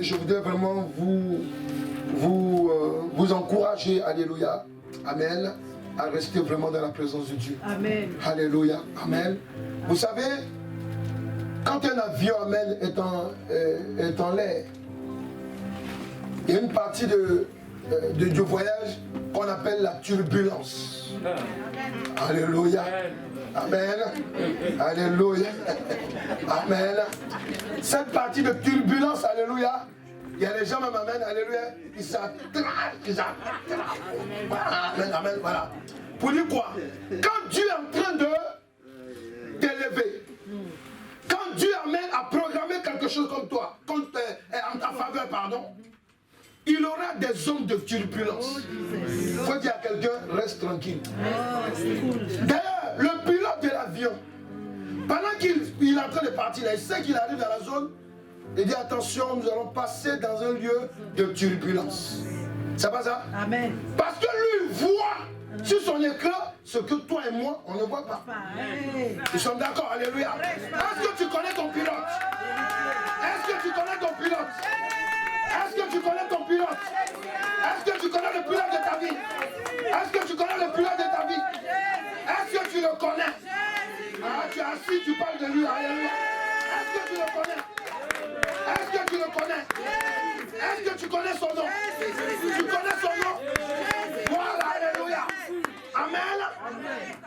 je voudrais vraiment vous encourager, alléluia, amen, à rester vraiment dans la présence de Dieu. Amen. Alléluia, amen. Vous savez, quand un avion, amen, est en l'air, il y a une partie du voyage qu'on appelle la turbulence. Alléluia. Amen. Alléluia. Amen. Cette partie de turbulence, alléluia, il y a des gens même, amen, alléluia, ils s'attrapent, amen, amen, voilà. Pour dire quoi? Quand Dieu est en train de t'élever, quand Dieu amène à programmer quelque chose comme toi, en ta faveur, pardon, il aura des zones de turbulence. Il faut dire à quelqu'un, reste tranquille. D'ailleurs, le pilote de l'avion, pendant qu'il est en train de partir, là, il sait qu'il arrive dans la zone, il dit attention, nous allons passer dans un lieu de turbulence. C'est pas ça? Amen. Parce que lui voit sur son écran ce que toi et moi, on ne voit pas. Nous sommes d'accord, alléluia. Est-ce que tu connais ton pilote? Est-ce que tu connais ton pilote? Est-ce que tu connais ton pilote? Est-ce que tu connais le pilote de ta vie? Est-ce que tu connais le pilote de ta vie? Est-ce que tu le connais? Ah, tu es assis, tu parles de lui, alléluia. Est-ce que tu le connais? Est-ce que tu le connais? Est-ce que tu connais son nom? Tu connais son nom? Voilà, alléluia. Amen.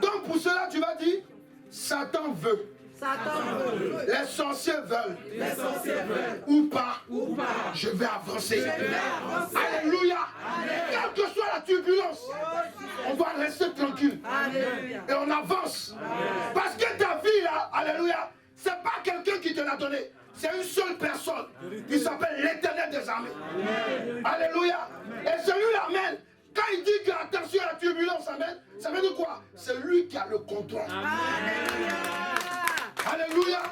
Donc pour cela, tu vas dire, Satan veut. Les sorciers veulent. Ou pas. Je vais avancer. Alléluia. Quelle que soit la turbulence, on va rester tranquille. Et on avance. Parce que ta vie là, alléluia, c'est pas quelqu'un qui te l'a donné. C'est une seule personne qui s'appelle l'Éternel des armées. Alléluia. Et celui-là, amen. Quand il dit que attention à la turbulence, amen, ça veut dire quoi? C'est lui qui a le contrôle. Alléluia.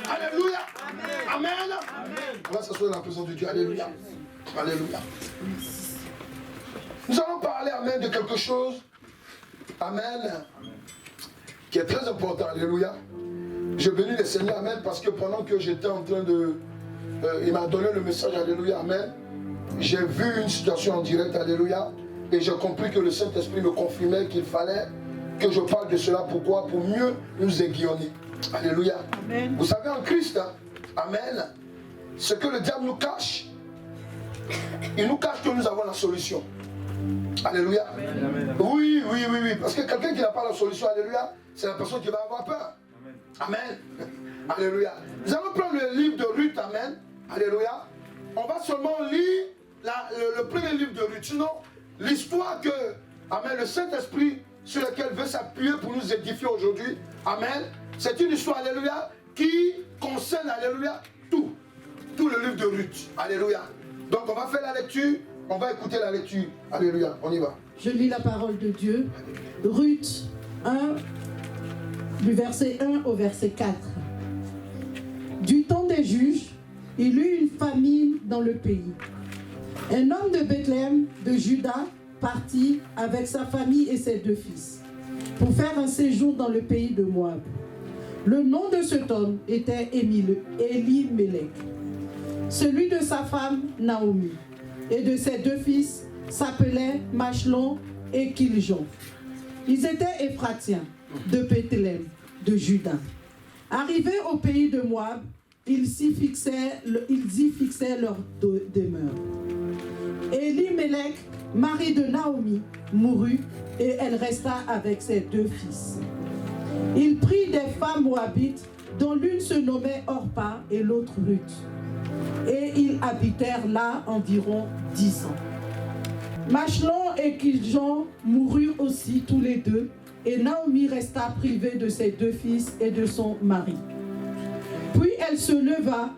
Alléluia. Amen. On va s'asseoir dans la présence de Dieu. Alléluia. Alléluia. Nous allons parler, amen, de quelque chose, amen, qui est très important. Alléluia. Je bénis le Seigneur, amen, parce que pendant que j'étais en train de... il m'a donné le message, alléluia, amen. J'ai vu une situation en direct, alléluia, et j'ai compris que le Saint-Esprit me confirmait qu'il fallait que je parle de cela. Pourquoi? Pour mieux nous aiguillonner. Alléluia. Amen. Vous savez, en Christ, hein, amen, ce que le diable nous cache, il nous cache que nous avons la solution. Alléluia. Amen. Oui, parce que quelqu'un qui n'a pas la solution, alléluia, c'est la personne qui va avoir peur. Amen. Alléluia. Nous allons prendre le livre de Ruth, amen. Alléluia. On va seulement lire le premier livre de Ruth. Sinon, l'histoire que, amen, le Saint-Esprit sur lequel veut s'appuyer pour nous édifier aujourd'hui, amen, c'est une histoire, alléluia, qui concerne, alléluia, tout le livre de Ruth. Alléluia. Donc on va faire la lecture, on va écouter la lecture. Alléluia, on y va. Je lis la parole de Dieu. Ruth 1, du verset 1 au verset 4. Du temps des juges, il eut une famine dans le pays. Un homme de Bethléem, de Juda, partit avec sa famille et ses 2 fils pour faire un séjour dans le pays de Moab. Le nom de cet homme était Elimelech, celui de sa femme Naomi, et de ses 2 fils s'appelaient Machlon et Kiljon. Ils étaient Éphratiens de Bethléem, de Juda. Arrivés au pays de Moab, ils y fixaient leur demeure. Elimelech, mari de Naomi, mourut et elle resta avec ses 2 fils. Il prit des femmes moabites, dont l'une se nommait Orpa et l'autre Ruth. Et ils habitèrent là environ 10 ans. Machlon et Kiljon moururent aussi tous les 2, et Naomi resta privée de ses 2 fils et de son mari. Puis elle se leva,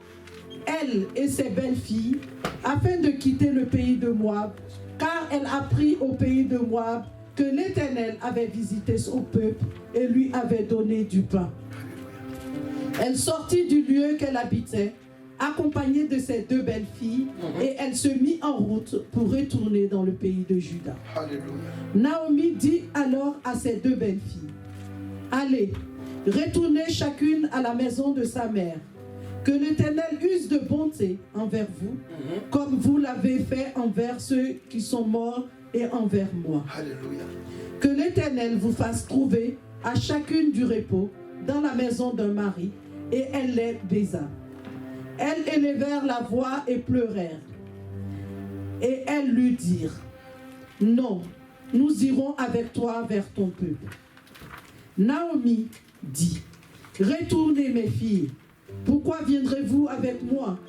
elle et ses belles-filles, afin de quitter le pays de Moab, car elle apprit au pays de Moab que l'Éternel avait visité son peuple et lui avait donné du pain. Elle sortit du lieu qu'elle habitait, accompagnée de ses 2 belles-filles, et elle se mit en route pour retourner dans le pays de Juda. Alléluia. Naomi dit alors à ses 2 belles-filles, « Allez, retournez chacune à la maison de sa mère, Que l'Éternel use de bonté envers vous, comme vous l'avez fait envers ceux qui sont morts et envers moi. Alléluia. Que l'Éternel vous fasse trouver à chacune du repos dans la maison d'un mari. Et elle les baisa. Elles élevèrent la voix et pleurèrent. Et elles lui dirent, non, nous irons avec toi vers ton peuple. Naomi dit, retournez mes filles, pourquoi viendrez-vous avec moi?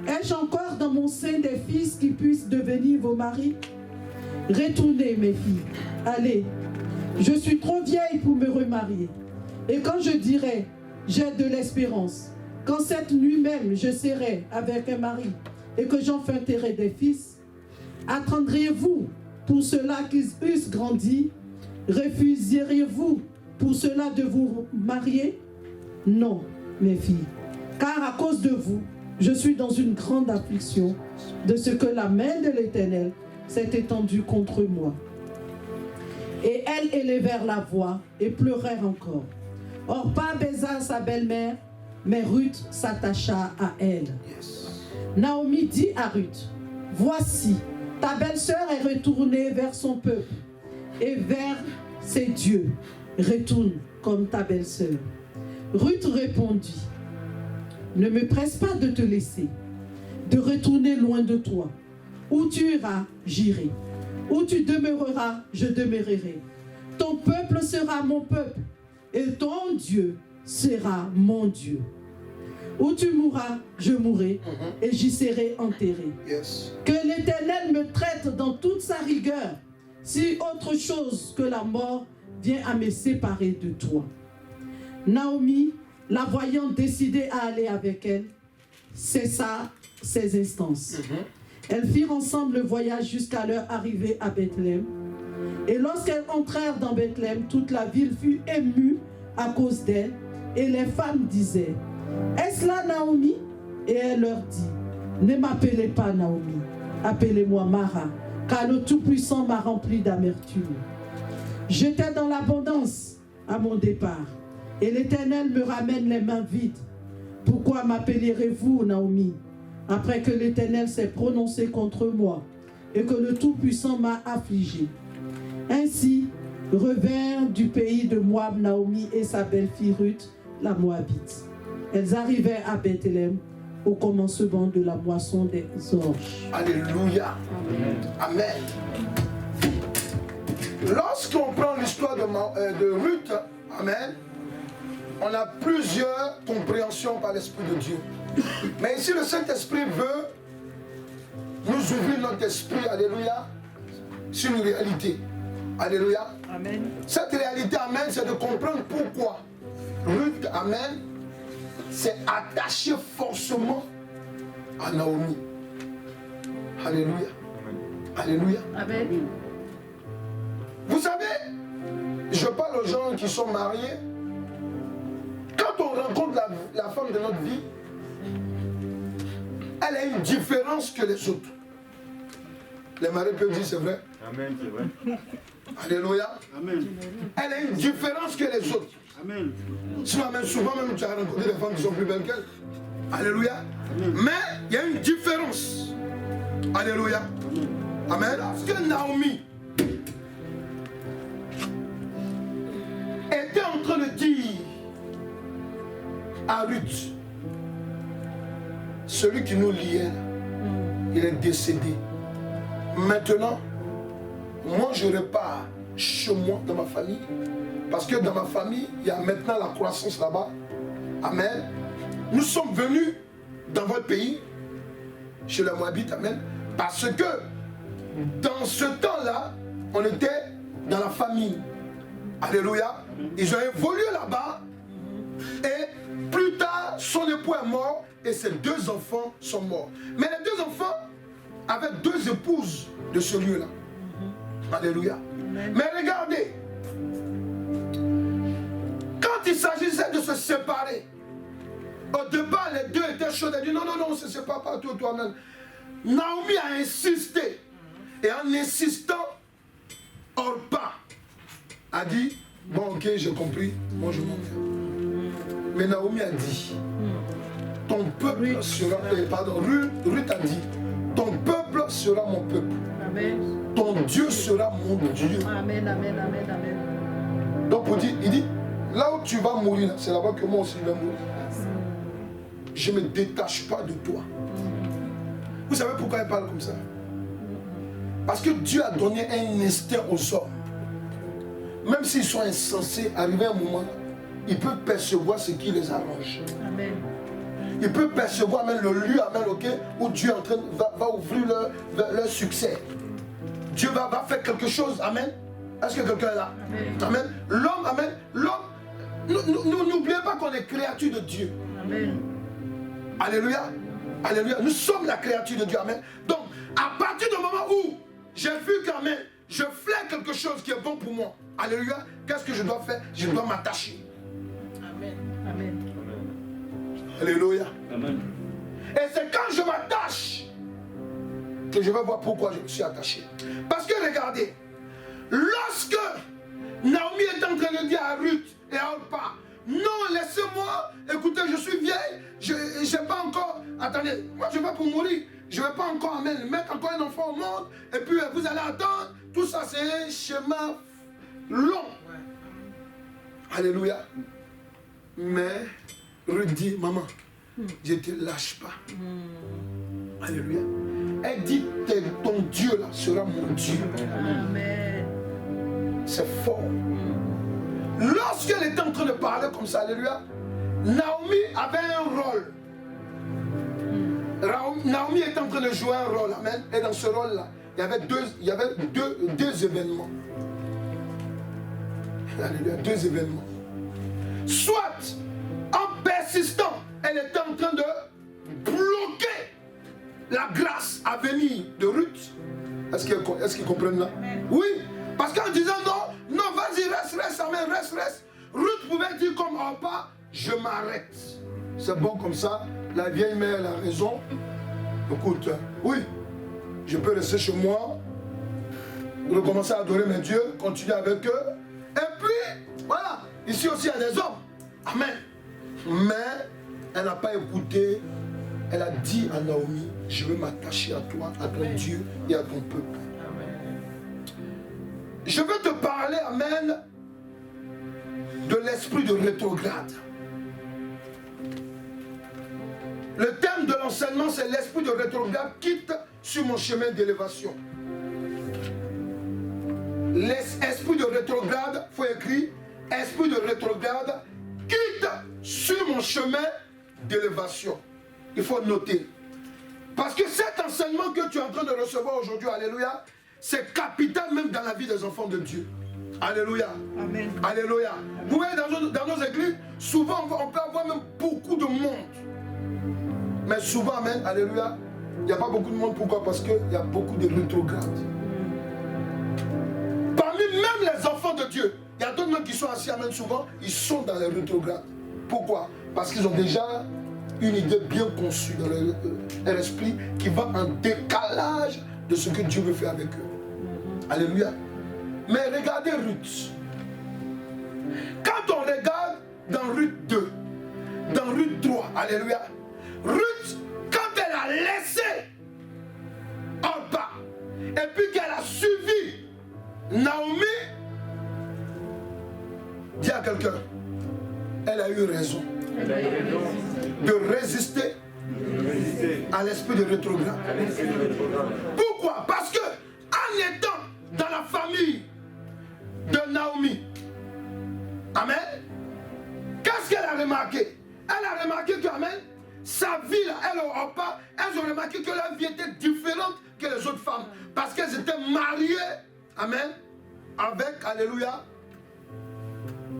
Ai-je encore dans mon sein des fils qui puissent devenir vos maris? Retournez mes filles, allez, je suis trop vieille pour me remarier. Et quand je dirai, j'ai de l'espérance, quand cette nuit même je serai avec un mari et que j'enfanterai des fils, attendriez-vous pour cela qu'ils eussent grandi? Refuseriez-vous pour cela de vous marier? Non, mes filles, car à cause de vous, je suis dans une grande affliction de ce que la main de l'Éternel s'est étendue contre moi. Et elles élevèrent la voix et pleurèrent encore. Orpa baisa sa belle-mère, mais Ruth s'attacha à elle. Naomi dit à Ruth, voici, ta belle-sœur est retournée vers son peuple et vers ses dieux. Retourne comme ta belle-sœur. Ruth répondit, ne me presse pas de te laisser, de retourner loin de toi. Où tu iras, j'irai. Où tu demeureras, je demeurerai. Ton peuple sera mon peuple et ton Dieu sera mon Dieu. Où tu mourras, je mourrai et j'y serai enterré. Que l'Éternel me traite dans toute sa rigueur, si autre chose que la mort vient à me séparer de toi. Naomi, la voyant décidée à aller avec elle, cessa ses instances. Elles firent ensemble le voyage jusqu'à leur arrivée à Bethléem. Et lorsqu'elles entrèrent dans Bethléem, toute la ville fut émue à cause d'elles. Et les femmes disaient, est-ce là Naomi? Et elle leur dit, ne m'appelez pas Naomi, appelez-moi Mara, car le Tout-Puissant m'a rempli d'amertume. J'étais dans l'abondance à mon départ, et l'Éternel me ramène les mains vides. Pourquoi m'appellerez-vous Naomi, après que l'Éternel s'est prononcé contre moi, et que le Tout-Puissant m'a affligé? Ainsi revinrent du pays de Moab Naomi et sa belle-fille Ruth, la Moabite. Elles arrivaient à Bethléem au commencement de la moisson des orges. Alléluia. Amen. Lorsqu'on prend l'histoire de Ruth, amen, on a plusieurs compréhensions par l'Esprit de Dieu. Mais ici, le Saint-Esprit veut nous ouvrir notre esprit, alléluia, sur une réalité. Alléluia. Amen. Cette réalité, amen, c'est de comprendre pourquoi Ruth, amen, s'est attachée forcément à Naomi. Alléluia. Alléluia. Amen. Vous savez, je parle aux gens qui sont mariés. Quand on rencontre la femme de notre vie, elle a une différence que les autres. Les maris peuvent dire c'est vrai. Amen, c'est vrai. Alléluia. Amen. Elle a une différence que les autres. Amen. Souvent même tu as rencontré des femmes qui sont plus belles qu'elle. Alléluia. Amen. Mais il y a une différence. Alléluia. Amen. Parce que Naomi était en train de dire à Ruth, celui qui nous liait, il est décédé. Maintenant, moi je repars chez moi, dans ma famille, parce que dans ma famille, il y a maintenant la croissance là-bas. Amen. Nous sommes venus dans votre pays, chez les Moabites, amen, parce que dans ce temps-là, on était dans la famille. Alléluia. Ils ont évolué là-bas et plus tard, son époux est mort et ses deux enfants sont morts. Mais les deux enfants avaient deux épouses de ce lieu-là. Alléluia. Mais regardez, quand il s'agissait de se séparer, au départ, les deux étaient chauds. Ils dit non, non, non, on ne se sépare pas toi-même. Naomi a insisté. Et en insistant, Orpa a dit, bon ok, j'ai compris, moi je m'en vais. Mais Naomi a dit, ton peuple sera... pardon, Ruth a dit, ton peuple sera mon peuple. Amen. Ton Dieu sera mon Dieu. Amen, amen, amen, amen. Donc pour dire, il dit, là où tu vas mourir, c'est là-bas que moi aussi je vais mourir. Je ne me détache pas de toi. Vous savez pourquoi il parle comme ça? Parce que Dieu a donné un instinct aux hommes. Même s'ils sont insensés, arrivé un moment, ils peuvent percevoir ce qui les arrange. Amen. Ils peuvent percevoir même le lieu, amen, okay, où Dieu est en train, va ouvrir leur succès. Dieu va faire quelque chose, amen. Est-ce que quelqu'un est là? Amen. L'homme, amen. L'homme, n'oubliez pas qu'on est créature de Dieu. Amen. Alléluia. Alléluia. Nous sommes la créature de Dieu. Amen. Donc, à partir du moment où j'ai vu qu'amen, je flaire quelque chose qui est bon pour moi. Alléluia. Qu'est-ce que je dois faire? Je dois m'attacher. Amen. Amen. Alléluia. Amen. Et c'est quand je m'attache que je vais voir pourquoi je me suis attaché. Parce que regardez, lorsque Naomi est en train de dire à Ruth et à Orpa, non, laissez-moi, écoutez, je suis vieille, je n'ai pas encore, attendez, moi je vais pour mourir, je ne vais pas encore mettre encore un enfant au monde, et puis vous allez attendre, tout ça c'est un schéma long. Alléluia. Mais Ruth dit, maman, je ne te lâche pas. Alléluia. Elle dit, ton Dieu là sera mon Dieu. Amen. C'est fort. Lorsqu'elle était en train de parler comme ça, alléluia, Naomi avait un rôle. Naomi était en train de jouer un rôle, amen. Et dans ce rôle-là, il y avait deux événements. Alléluia, deux événements. Soit, en persistant, elle était en train de bloquer la grâce à venir de Ruth. Est-ce qu'ils comprennent là? Oui, parce qu'en disant non, vas-y, reste, amen, reste. Ruth pouvait dire comme Orpa, je m'arrête. C'est bon comme ça, la vieille mère a raison. Écoute, oui, je peux rester chez moi, recommencer à adorer mes dieux, continuer avec eux. Et puis, voilà, ici aussi il y a des hommes. Amen. Mais elle n'a pas écouté. Elle a dit à Naomi, je veux m'attacher à toi, à ton Dieu et à ton peuple. Amen. Je veux te parler, amen, de l'esprit de rétrograde. Le thème de l'enseignement, c'est l'esprit de rétrograde quitte sur mon chemin d'élévation. L'esprit de rétrograde, il faut écrire, esprit de rétrograde quitte sur mon chemin d'élévation. Il faut noter. Parce que cet enseignement que tu es en train de recevoir aujourd'hui, alléluia, c'est capital même dans la vie des enfants de Dieu. Alléluia. Amen. Alléluia. Vous voyez, dans nos églises, souvent on peut avoir même beaucoup de monde. Mais souvent, amen, alléluia, il n'y a pas beaucoup de monde. Pourquoi? Parce qu'il y a beaucoup de rétrogrades. Parmi même les enfants de Dieu, il y a d'autres même qui sont assis, amen, souvent, ils sont dans les rétrogrades. Pourquoi? Parce qu'ils ont déjà une idée bien conçue dans leur esprit qui va en décalage de ce que Dieu veut faire avec eux. Alléluia. Mais regardez Ruth. Quand on regarde dans Ruth 2, dans Ruth 3, alléluia, Ruth, quand elle a laissé Orpa, et puis qu'elle a suivi Naomi, dis à quelqu'un, elle a eu raison de résister à l'esprit de rétrograde. Pourquoi? Parce que en étant dans la famille de Naomi, amen, qu'est-ce qu'elle a remarqué? Elle a remarqué que, amen, sa vie, là, elle n'aura pas, elles ont remarqué que leur vie était différente que les autres femmes. Parce qu'elles étaient mariées, amen, avec, alléluia,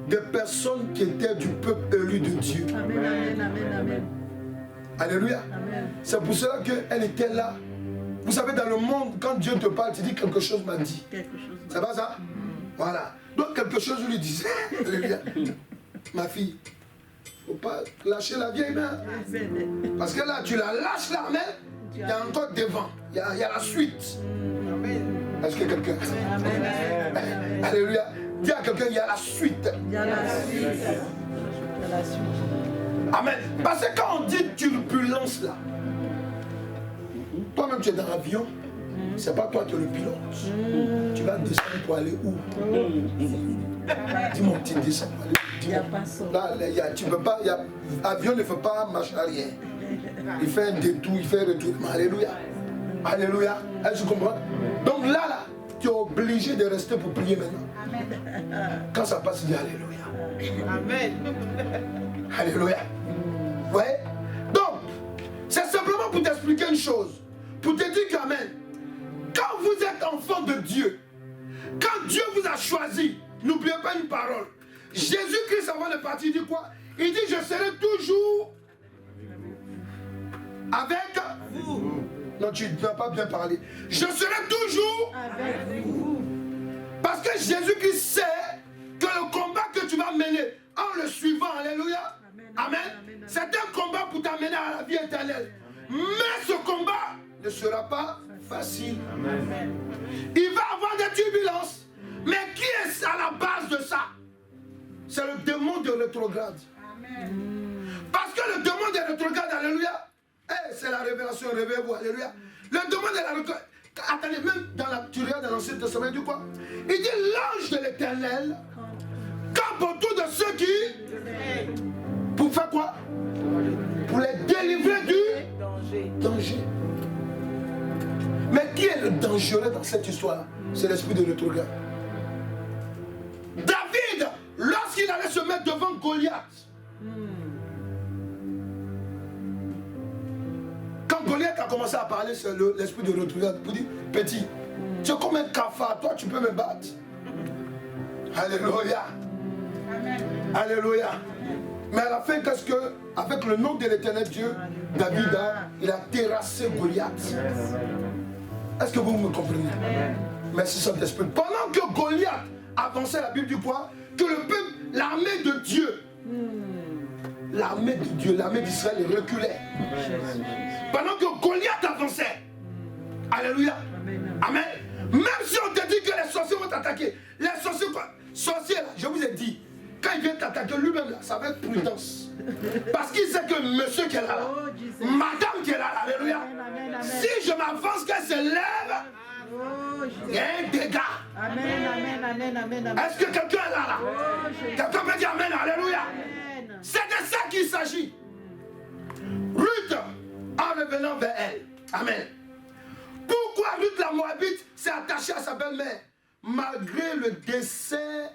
des personnes qui étaient du peuple élu de Dieu. Amen, amen, amen, amen. Alléluia. Amen. C'est pour cela qu'elle était là. Vous savez, dans le monde, quand Dieu te parle, tu dis quelque chose m'a dit. Quelque chose. C'est pas ça? Voilà. Donc quelque chose lui disait, alléluia, ma fille, il ne faut pas lâcher la vieille main. Parce que là, tu la lâches la main, il y a encore devant, il y a la suite. Est-ce que quelqu'un... Amen. Alléluia. Dis à quelqu'un, il y a la suite. Il y a la suite. Il y a la suite. Amen. Parce que quand on dit turbulence là, toi-même tu es dans l'avion, c'est pas toi qui es le pilote. Tu vas descendre pour aller où? Dis mon petit descend pour aller où? Il n'y a pas ça. Là, tu peux pas, l'avion ne fait pas marche arrière. Il fait un détour, il fait un retournement. Alléluia. Alléluia. Est-ce que tu comprends? Donc là, tu es obligé de rester pour prier maintenant. Quand ça passe, dis Alléluia. Amen. Alléluia. Ouais. Donc, c'est simplement pour t'expliquer une chose. Pour te dire qu'Amen. Quand vous êtes enfant de Dieu, quand Dieu vous a choisi, n'oubliez pas une parole. Jésus-Christ avant de partir, il dit quoi? Il dit, je serai toujours avec vous. Non, tu n'as pas bien parlé. Je serai toujours Avec vous. parce que Jésus-Christ sait que le combat que tu vas mener en le suivant, alléluia, amen, c'est un combat pour t'amener à la vie éternelle. Mais ce combat ne sera pas facile. Amen. Il va avoir des turbulences. Mais qui est à la base de ça? C'est le démon de rétrograde. Parce que le démon de rétrograde, alléluia, c'est la révélation, réveillez-vous, alléluia. Le démon de la rétrograde, attendez, même tu regardes dans l'Ancien Testament, il dit quoi? Il dit l'ange de l'Éternel campe autour de ceux qui... Pour faire quoi? Pour les délivrer du danger. Mais qui est le dangereux dans cette histoire-là? C'est l'esprit de rétrograde. David, lorsqu'il allait se mettre devant Goliath, quand Goliath a commencé à parler, c'est l'esprit de rétrograde pour dire, petit, tu es comme un cafard, toi tu peux me battre. Alléluia. Alléluia. Mais à la fin, qu'est-ce que, avec le nom de l'Éternel Dieu, David il a terrassé Goliath. Est-ce que vous me comprenez? Merci Saint-Esprit. Pendant que Goliath avançait, la Bible dit quoi? Que le peuple, l'armée de Dieu, l'armée de Dieu, l'armée d'Israël reculait. Pendant que Goliath avançait. Alléluia. Amen. Même si on te dit que les sorciers vont t'attaquer, les sorciers là, je vous ai dit, quand il vient t'attaquer lui-même là, ça va être prudence. Parce qu'il sait que monsieur qui est là, madame qui est là, alléluia. Si je m'avance, qu'elle se lève, il y a un dégât. Est-ce que quelqu'un est là? Quelqu'un peut dire amen, alléluia. C'est de ça qu'il s'agit. Ruth, en revenant vers elle, amen. Pourquoi Ruth la Moabite s'est attachée à sa belle-mère malgré le décès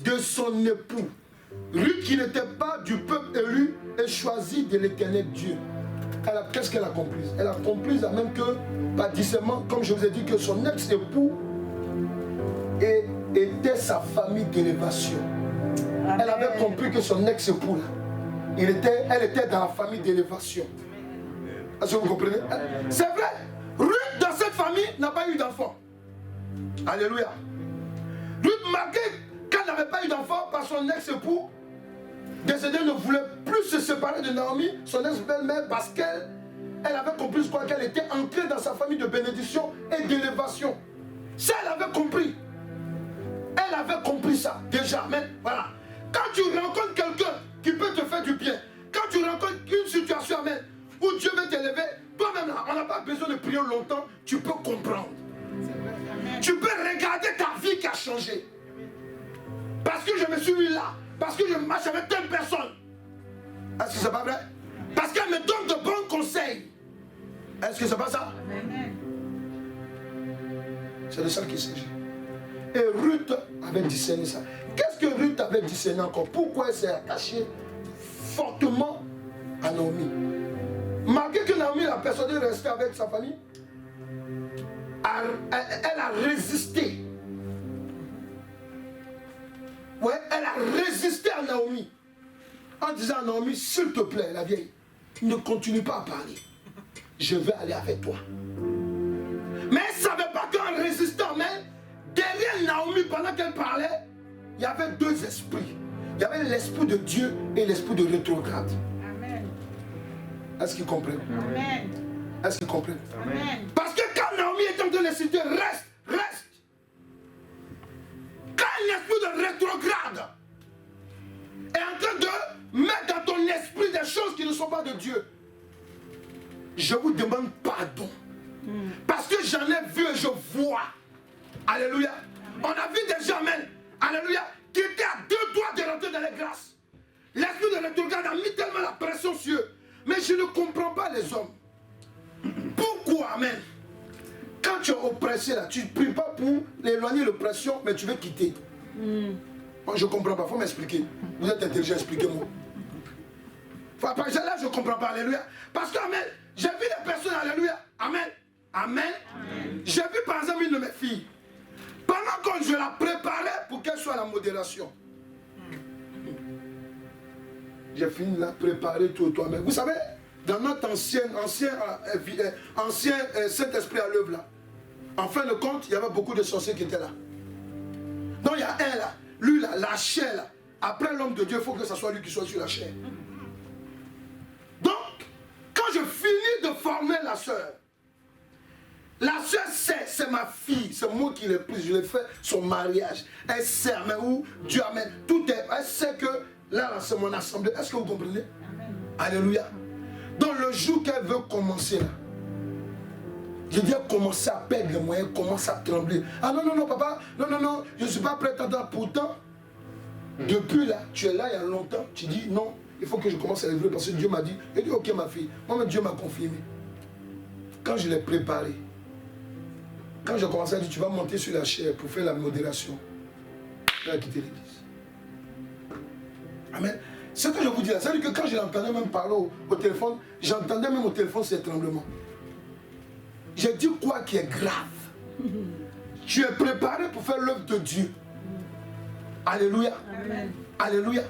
de son époux? Ruth qui n'était pas du peuple élu et choisi de l'Éternel Dieu. Qu'est-ce qu'elle a compris? Elle a compris même que, par discernement, comme je vous ai dit, que son ex-époux était sa famille d'élévation. Elle avait compris que son ex-époux, elle était dans la famille d'élévation. Est-ce que vous comprenez? C'est vrai, Ruth dans cette famille n'a pas eu d'enfant. Alléluia. Ruth, malgré qu'elle n'avait pas eu d'enfant par son ex-époux, décédé, ne voulait plus se séparer de Naomi, son ex-belle-mère, parce qu'elle avait compris quoi, qu'elle était entrée dans sa famille de bénédiction et d'élévation. Ça, elle avait compris. Elle avait compris ça, déjà. Mais voilà. Quand tu rencontres quelqu'un qui peut te faire du bien, quand tu rencontres une situation où Dieu veut t'élever, toi-même là, on n'a pas besoin de prier longtemps, tu peux comprendre. Tu peux regarder ta vie qui a changé. Parce que je me suis mis là, parce que je marche avec telle personne. Est-ce que c'est pas vrai? Parce qu'elle me donne de bons conseils. Est-ce que c'est pas ça? C'est de ça qu'il s'agit. Et Ruth avait discerné ça. Qu'est-ce que Ruth avait discerné encore? Pourquoi elle s'est attachée fortement à Naomi? Malgré que Naomi l'a persuadée de rester avec sa famille, elle a résisté. Ouais, elle a résisté à Naomi. En disant à Naomi, s'il te plaît, la vieille, ne continue pas à parler. Je vais aller avec toi. Mais elle ne savait pas qu'en résistant, mais derrière Naomi, pendant qu'elle parlait, il y avait deux esprits. Il y avait l'esprit de Dieu et l'esprit de rétrograde. Amen. Est-ce qu'ils comprennent? Amen. Est-ce qu'ils comprennent? Amen. Parce que quand Naomi est en train de les citer, reste. Quand l'esprit de rétrograde est en train de mettre dans ton esprit des choses j'en ai vu et je vois. Alléluia. On a vu des gens, amen. Alléluia. Qui étaient à 2 doigts de rentrer dans les grâces. L'esprit de l'autorité a mis tellement la pression sur eux. Mais je ne comprends pas les hommes. Pourquoi, amen? Quand tu es oppressé là, tu ne pries pas pour éloigner l'oppression, mais tu veux quitter. Moi, je ne comprends pas, il faut m'expliquer. Vous êtes intelligent, expliquez-moi. Là, je ne comprends pas, alléluia. Parce que, amen, j'ai vu des personnes, alléluia, amen, amen. J'ai vu par exemple une de mes filles. Pendant que je la préparais pour qu'elle soit à la modération. J'ai fini de la préparer tout toi-même. Vous savez, dans notre ancien Saint-Esprit à l'œuvre là, en fin de compte, il y avait beaucoup de sorciers qui étaient là. Donc il y a un là, lui là, la chair là. Après l'homme de Dieu, il faut que ce soit lui qui soit sur la chair. Donc, quand je finis de former la soeur sait, c'est ma fille, c'est moi qui l'ai prise, je l'ai fait son mariage. Elle sait, mais où Dieu amène, tout est, elle sait que là c'est mon assemblée. Est-ce que vous comprenez? Amen. Alléluia. Donc le jour qu'elle veut commencer là, je dis elle commence à perdre les moyens, commence à trembler. Ah non, non, non, papa, non, non, non, je ne suis pas prêt à attendre. Pourtant, depuis là, tu es là il y a longtemps, tu dis non, il faut que je commence à élever parce que Dieu m'a dit, il dit ok ma fille, moi Dieu m'a confirmé. Quand je l'ai préparé, quand j'ai commencé à dire tu vas monter sur la chair pour faire la modération, elle a quitté l'église. Amen. Ce que je vous dis là, c'est-à-dire que quand je l'entendais même parler au téléphone, j'entendais même au téléphone ces tremblements. J'ai dit quoi qui est grave. Tu es préparé pour faire l'œuvre de Dieu. Alléluia. Amen. Alléluia.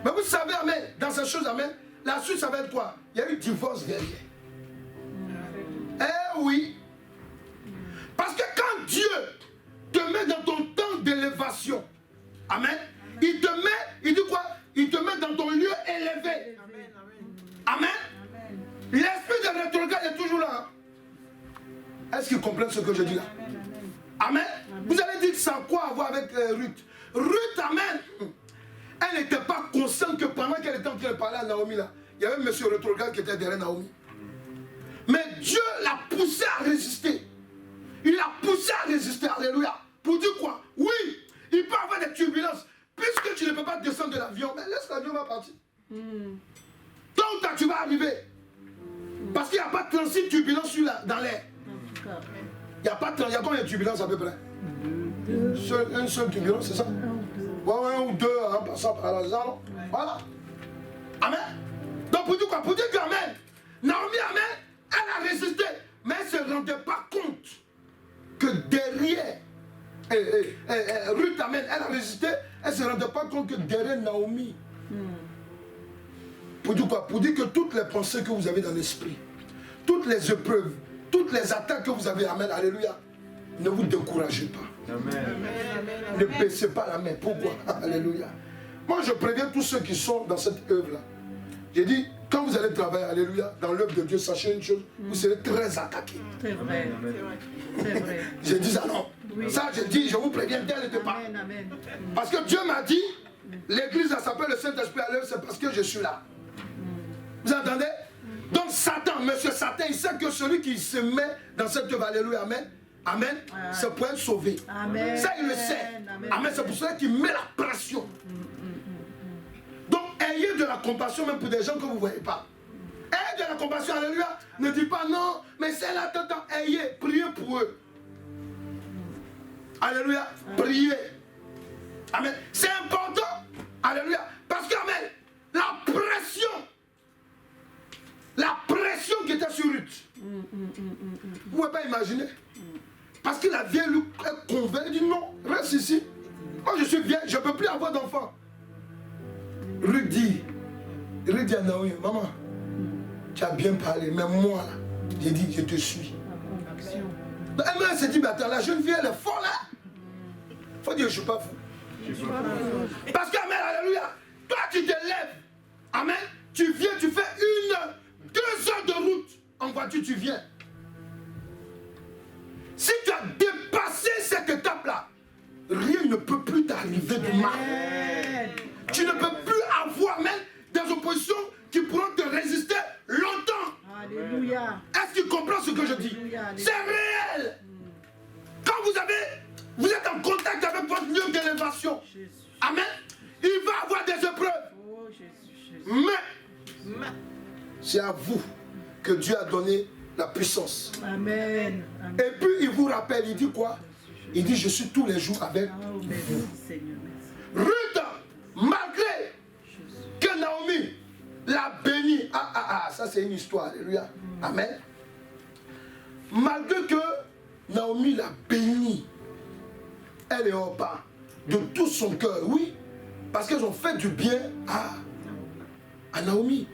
Mais vous savez, amen, dans ces choses, amen, la suite, ça va être quoi? Il y a eu divorce derrière. Eh oui. Parce que quand Dieu te met dans ton temps d'élévation, amen, il te met, il dit quoi? Il te met dans ton lieu élevé. Amen. Amen. Amen. L'esprit de rétrograde est toujours là. Est-ce qu'ils comprennent ce que je dis là? Amen. Amen. Vous allez dire ça a quoi à voir avec Ruth? Ruth, amen. Elle n'était pas consciente que pendant qu'elle était en train de parler à Naomi là, il y avait monsieur rétrograde qui était derrière Naomi. Mais Dieu l'a poussé à résister. Il l'a poussé à résister, alléluia. Pour dire quoi? Oui, il peut avoir des turbulences. Puisque tu ne peux pas descendre de l'avion, mais laisse l'avion va partir. Tôt ou tard, tu vas arriver. Parce qu'il n'y a pas 36 turbulences dans l'air. Il n'y a pas 30, il y a combien de turbulences à peu près? Une seule turbulence, c'est ça? Ouais, un ou deux en passant par la zone. Voilà. Amen. Donc pour dire quoi? Pour dire que amen. Naomi, amen, elle a résisté. Mais elle ne se rendait pas compte que derrière Ruth, amen, elle a résisté. Elle ne se rendait pas compte que derrière Naomi. Pour dire quoi? Pour dire que toutes les pensées que vous avez dans l'esprit, toutes les épreuves, toutes les attaques que vous avez, amen, alléluia, ne vous découragez pas. Amen. Ne baissez pas la main. Pourquoi? Alléluia. Moi, je préviens tous ceux qui sont dans cette œuvre-là. J'ai dit, quand vous allez travailler, alléluia, dans l'œuvre de Dieu, sachez une chose, vous serez très attaqués. C'est vrai. C'est vrai. J'ai dit ça, non. Oui. Ça, j'ai dit, je vous préviens dès le départ. Amen. Parce que Dieu m'a dit, l'église, ça s'appelle le Saint-Esprit à l'œuvre, c'est parce que je suis là. Vous entendez? Donc Satan, monsieur Satan, il sait que celui qui se met dans cette œuvre, alléluia, amen, amen, c'est pour être sauvé. Amen. Ça, il le sait. Amen. Amen. C'est pour cela qu'il met la pression. Donc, ayez de la compassion même pour des gens que vous ne voyez pas. Ayez de la compassion, alléluia. Ne dites pas non, mais c'est là, ayez, priez pour eux. Alléluia, priez. Amen. C'est important, alléluia, parce que, amen, la pression qui était sur Ruth, vous ne pouvez pas imaginer. Parce que la vieille lui est convaincue, elle dit non, reste ici. Moi je suis vieille, je ne peux plus avoir d'enfant. Ruth dit à Naomi, maman, tu as bien parlé, mais moi là, j'ai dit, je te suis. Donc elle s'est dit, mais attends, la jeune fille elle est folle là. Il faut dire, je ne suis pas fou. Parce que, amen, alléluia, toi tu te lèves, amen, tu viens, tu fais 2 heures de route en voiture, tu viens. Si tu as dépassé cette étape-là, rien ne peut plus t'arriver de mal. Tu ne peux plus avoir même des oppositions qui pourront te résister longtemps. Alléluia. Est-ce que tu comprends ce que je dis? C'est réel. vous êtes en contact avec votre lieu d'élévation, Jésus. amen, il va avoir des épreuves. Oh, Jésus. Mais c'est à vous que Dieu a donné la puissance. Amen. Amen. Et puis il vous rappelle, il dit quoi? Il dit, je suis tous les jours avec Oh, merci, Seigneur. Merci. Ruth, malgré que Naomi l'a béni. Ça c'est une histoire, alléluia. Amen. Malgré que Naomi l'a béni, elle est au pas de tout son cœur, oui, parce qu'elles ont fait du bien à Naomi.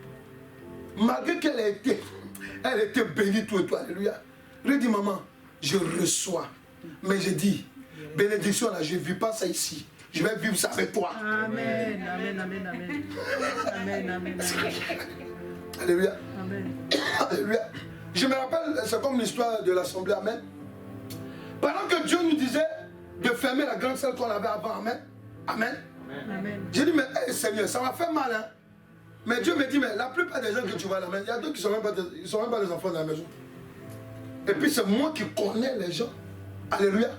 Malgré qu'elle était bénie tout et tout, alléluia. Je dis, maman, je reçois. Mais j'ai dit, bénédiction là, je ne vis pas ça ici. Je vais vivre ça avec toi. Amen. Amen. Amen. Amen. Amen. Amen. Alléluia. Amen. Alléluia. Je me rappelle, c'est comme l'histoire de l'assemblée, amen. Pendant que Dieu nous disait de fermer la grande salle qu'on avait avant, amen. Amen. Amen. J'ai dit, mais hey, Seigneur, ça m'a fait mal, hein. Mais Dieu me dit, mais la plupart des gens que tu vois là, il y a d'autres qui ne sont même pas des enfants de la maison. Et puis c'est moi qui connais les gens. Alléluia.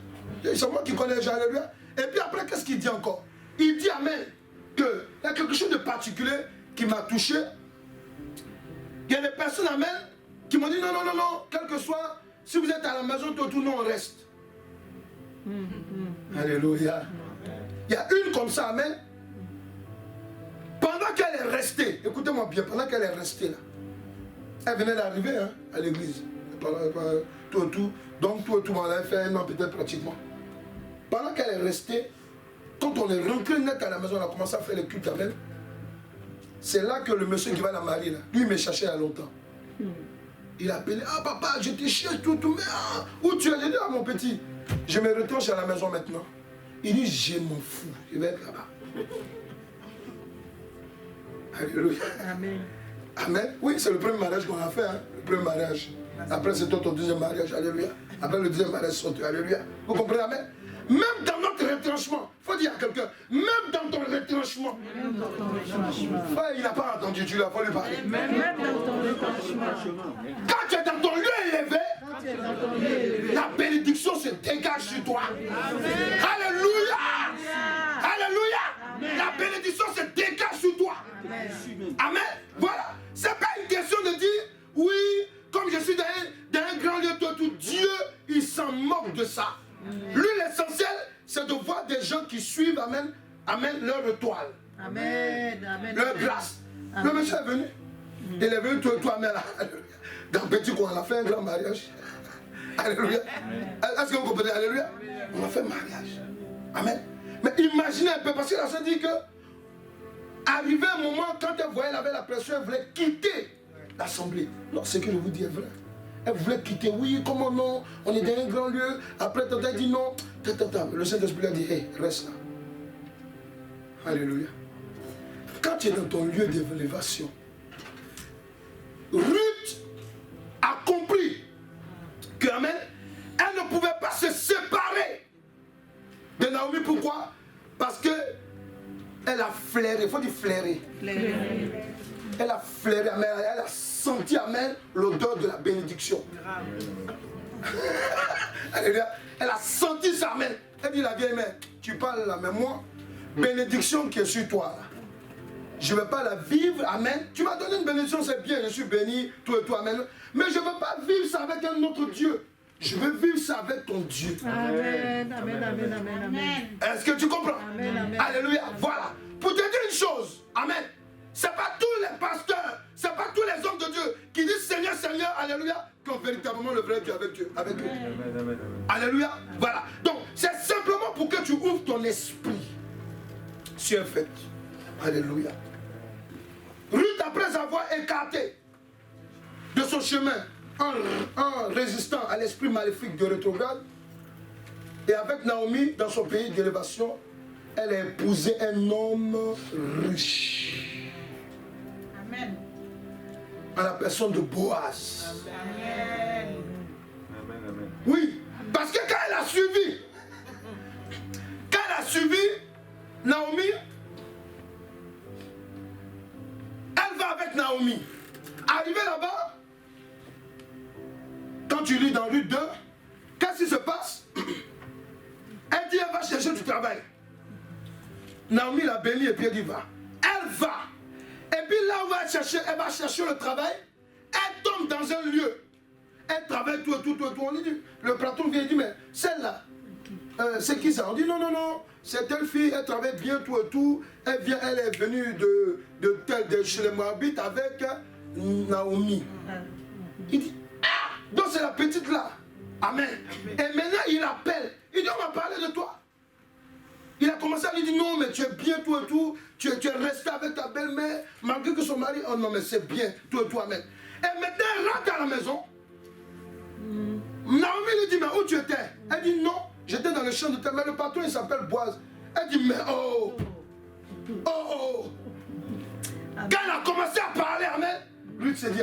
C'est moi qui connais les gens, alléluia. Et puis après, qu'est-ce qu'il dit encore? Il dit, amen, qu'il y a quelque chose de particulier qui m'a touché. Il y a des personnes, amen, qui m'ont dit, non, non, non, non, quel que soit, si vous êtes à la maison, tout, non, on reste. Alléluia. Il y a une comme ça, amen. Pendant qu'elle est restée, écoutez-moi bien, pendant qu'elle est restée là, elle venait d'arriver hein, à l'église. Tout, donc tout, on l'a fait un an peut-être pratiquement. Pendant qu'elle est restée, quand on est rentré net à la maison, on a commencé à faire le culte amen. C'est là que le monsieur qui va la marier, là, lui il me cherchait il y a longtemps. Il a appelé, ah papa, je te cherche tout, mais où tu es? J'ai dit, ah mon petit, je me retranche à la maison maintenant. Il dit, je m'en fous, je vais être là-bas. Alléluia. Amen. Amen. Oui, c'est le premier mariage qu'on a fait, hein, le premier mariage. Après, c'est ton deuxième mariage, alléluia. Après le deuxième mariage, c'est alléluia. Vous comprenez, amen? Même dans notre retranchement, il faut dire à quelqu'un, même dans ton retranchement. Ouais, il n'a pas entendu, tu l'as pas lui parler. Même dans ton retranchement. Quand tu es dans ton lieu élevé, la bénédiction se dégage sur toi. Alléluia. Alléluia. La bénédiction se dégage sur toi. Amen. Voilà. Ce n'est pas une question de dire, oui, comme je suis dans un grand lieu, tout Dieu, il s'en moque de ça. Lui, l'essentiel, c'est de voir des gens qui suivent, amen, amen, leur étoile. Amen. Amen. Leur grâce. Le monsieur est venu. Il est venu, toi, amen. Alléluia. Dans Petit Coin, on a fait un grand mariage. Alléluia. Est-ce que vous comprenez? Alléluia. On a fait un mariage. Amen. Mais imaginez un peu, parce que la Sœur dit que, arrivé un moment, quand elle voyait, elle avait la pression, elle voulait quitter l'assemblée. Non, ce que je vous dis est vrai. Elle voulait quitter, oui, comment non? On est dans un grand lieu. Après, elle dit non. Le Saint-Esprit a dit, hé, reste là. Alléluia. Quand tu es dans ton lieu d'élévation, Ruth a compris que, amen, elle ne pouvait pas se séparer de Naomi. Pourquoi? Parce que elle a flairé, il faut dire flairer. Elle a flairé, amen, elle a senti, amen, l'odeur de la bénédiction. Alléluia. Elle a senti ça, amen. Elle dit, la vieille mère, tu parles là, mais moi, bénédiction qui est sur toi là, je ne vais pas la vivre, amen. Tu m'as donné une bénédiction, c'est bien, je suis béni, tout et tout, amen. Mais je ne veux pas vivre ça avec un autre Dieu. Je veux vivre ça avec ton Dieu. Amen. Amen. Amen. Amen. Amen. Est-ce que tu comprends? Amen, amen. Alléluia. Voilà. Pour te dire une chose, amen. Ce n'est pas tous les pasteurs, ce n'est pas tous les hommes de Dieu qui disent Seigneur, Seigneur, alléluia, qui ont véritablement le vrai Dieu avec Dieu. Avec eux. Alléluia. Voilà. Donc, c'est simplement pour que tu ouvres ton esprit sur un fait. Alléluia. Ruth, après avoir écarté de son chemin en résistant à l'esprit maléfique de rétrograde, et avec Naomi dans son pays d'élévation, elle a épousé un homme riche. Amen. En la personne de Boaz. Amen. Oui, parce que quand elle a suivi Naomi, elle va avec Naomi. Arrivée là-bas, quand tu lis dans Ruth 2, qu'est-ce qui se passe? du travail. Naomi l'a bénie et puis elle dit va. Elle va. Et puis là où elle va chercher le travail, elle tombe dans un lieu. Elle travaille tout. On lui dit, le patron vient et dit, mais celle-là, c'est qui ça? On dit non, c'est telle fille, elle travaille bien tout. Elle est venue de chez les Moabites avec Naomi. Il dit, ah, donc c'est la petite là. Amen. Et maintenant il appelle. Il dit, on va parler de toi. Il a commencé à lui dire, non, mais tu es bien tout. Tu es resté avec ta belle-mère, malgré que son mari, oh non, mais c'est bien, tout, amen. Et maintenant, elle rentre à la maison. Naomi lui dit, mais où tu étais? Elle dit, non, j'étais dans le champ de terre, mais le patron, il s'appelle Boaz. Elle dit, mais oh. Quand elle a commencé à parler, amen, lui s'est dit,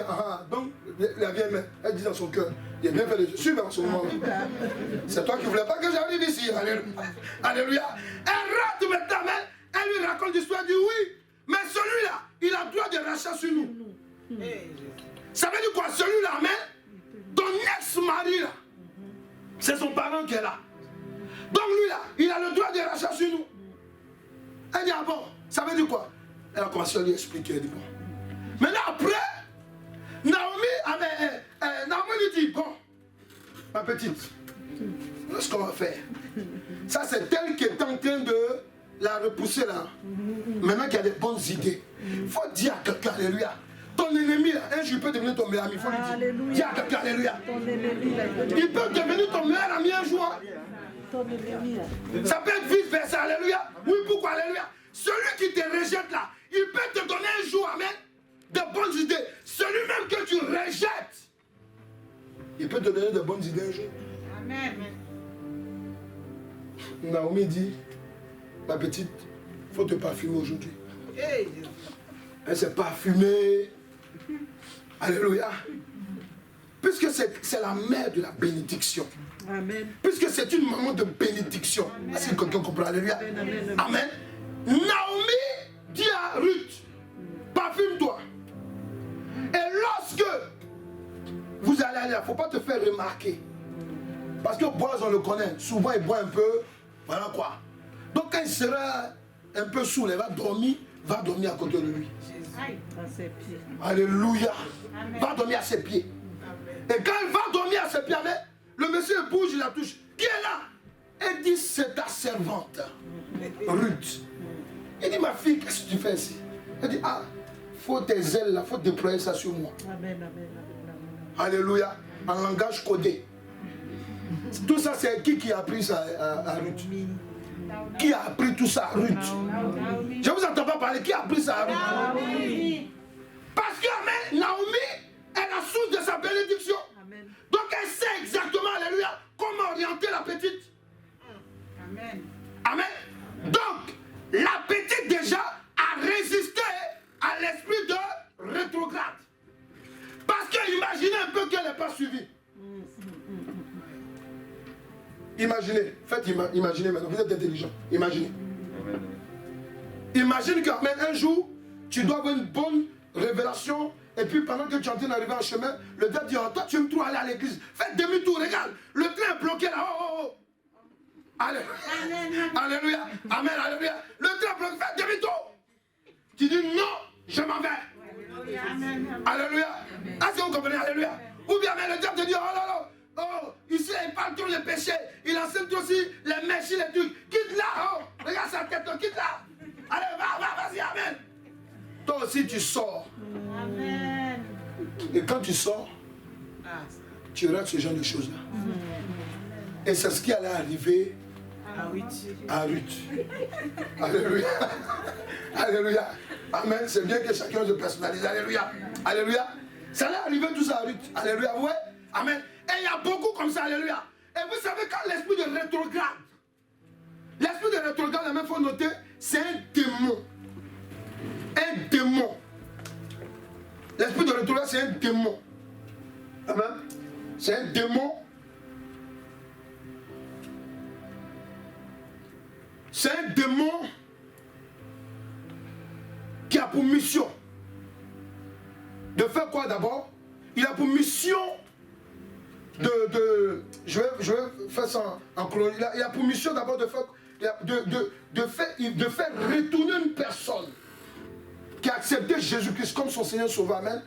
donc, la vieille mère, elle dit dans son cœur, il a bien fait de suivre en ce moment. C'est toi qui ne voulais pas que j'arrive ici. Alléluia. Elle rentre maintenant, amen. Elle lui raconte l'histoire, elle dit, oui, mais celui-là, il a le droit de rachat sur nous. Ça veut dire quoi? Celui-là, amen, ton ex-mari, là, c'est son parent qui est là. Donc lui, là, il a le droit de rachat sur nous. Elle dit, ah bon, ça veut dire quoi? Elle a commencé à lui expliquer, elle dit, bon. Maintenant, après, Naomi lui dit, bon, ma petite, ce qu'on va faire, ça c'est elle qui est en train de la repousser là. Maintenant qu'il y a des bonnes idées, il faut dire à quelqu'un, alléluia. Ton ennemi là, un jour il peut devenir ton meilleur ami, il faut lui dire. Dis à quelqu'un, alléluia. Il peut devenir ton meilleur ami un jour. Ça peut être vice versa, alléluia. Oui, pourquoi, alléluia? Celui qui te rejette là, il peut te donner un jour, amen, de bonnes idées. Celui même que tu rejettes, il peut te donner de bonnes idées un jour. Amen. Naomi dit, ma petite, il faut te parfumer aujourd'hui. Elle s'est parfumée. Alléluia. Puisque c'est la mère de la bénédiction. Amen. Puisque c'est une maman de bénédiction. Est-ce que quelqu'un comprend? Alléluia. Amen. Amen. Naomi dit à Ruth, parfume-toi. Et lorsque vous allez aller, il ne faut pas te faire remarquer. Parce que Boaz, on le connaît. Souvent, il boit un peu. Voilà quoi. Donc, quand il sera un peu saoul, il va dormir à côté de lui. Alléluia. Amen. Va dormir à ses pieds. Amen. Et quand il va dormir à ses pieds, le monsieur bouge, il la touche. Qui est là? Elle dit, c'est ta servante, Ruth. Il dit, ma fille, qu'est-ce que tu fais ici? Elle dit, ah, faut tes ailes là, faut déployer ça sur moi. Amen. Alléluia. En langage codé. Tout ça, c'est qui a appris ça à Ruth? Qui a appris tout ça à Ruth? Je ne vous entends pas parler. Qui a appris ça à Ruth? Parce que amen, Naomi est la source de sa bénédiction. Amen. Donc elle sait exactement, alléluia, comment orienter la petite. Amen. Amen. Donc, la petite déjà a résisté à l'esprit de rétrograde. Parce que imaginez un peu qu'elle n'est pas suivie. Imaginez, imaginez maintenant, vous êtes intelligent, imaginez. Imagine qu'un jour, tu dois avoir une bonne révélation, et puis pendant que tu es en train d'arriver en chemin, le diable dit, oh, toi tu aimes trop aller à l'église, fais demi-tour, regarde, le train est bloqué là, oh. Alléluia, alléluia, amen, alléluia, le train est bloqué, fais demi-tour. Tu dis, non, je m'en vais. Alléluia, est-ce que vous comprenez, alléluia? Ou bien le diable te dit, oh là là, oh, ici il parle trop de péché, il enseigne aussi les mèches, les trucs, quitte là, oh, regarde sa tête, quitte là. Allez, vas-y, amen. Toi aussi tu sors. Amen. Et quand tu sors, tu rates ce genre de choses-là. Et c'est ce qui allait arriver à Ruth. Alléluia. Alléluia. Amen. C'est bien que chacun se personnalise. Alléluia. Alléluia. Ça allait arriver tout ça à Ruth. Alléluia. Ouais. Amen. Et il y a beaucoup comme ça. Alléluia. Et vous savez quand l'esprit de rétrograde, la même faut noter, c'est un démon. Un démon. L'esprit de rétrograde, c'est un démon. Amen. C'est un démon. C'est un démon qui a pour mission de faire quoi d'abord? Il a pour mission je vais faire ça en chronologie. Il a pour mission d'abord de faire de faire retourner une personne qui a accepté Jésus-Christ comme son Seigneur Sauveur, amen,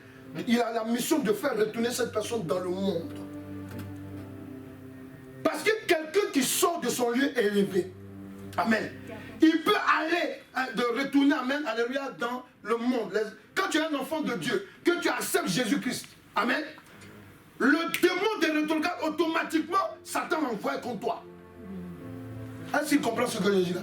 il a la mission de faire retourner cette personne dans le monde. Parce que quelqu'un qui sort de son lieu élevé, amen, il peut aller de retourner, amen, alléluia, dans le monde. Quand tu es un enfant de Dieu, que tu acceptes Jésus-Christ, amen, le démon de rétrograde, automatiquement, Satan envoie contre toi. Est-ce qu'il comprend ce que je dis là?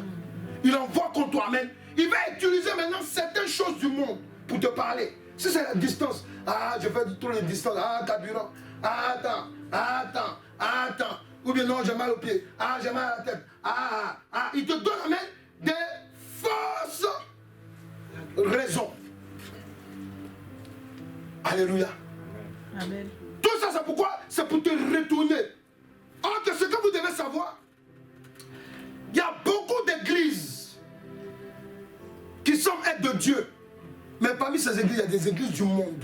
Il envoie contre toi, amen. Il va utiliser maintenant certaines choses du monde pour te parler. Si c'est la distance, ah, je fais trop de distance, ah, carburant, ah, attends. Ou bien non, j'ai mal au pied, ah, j'ai mal à la tête, il te donne, amen, des fausses raisons. Alléluia. Amen. Tout ça, c'est pourquoi? C'est pour te retourner. Or que ce que vous devez savoir, il y a beaucoup d'églises qui sont aides de Dieu. Mais parmi ces églises, il y a des églises du monde.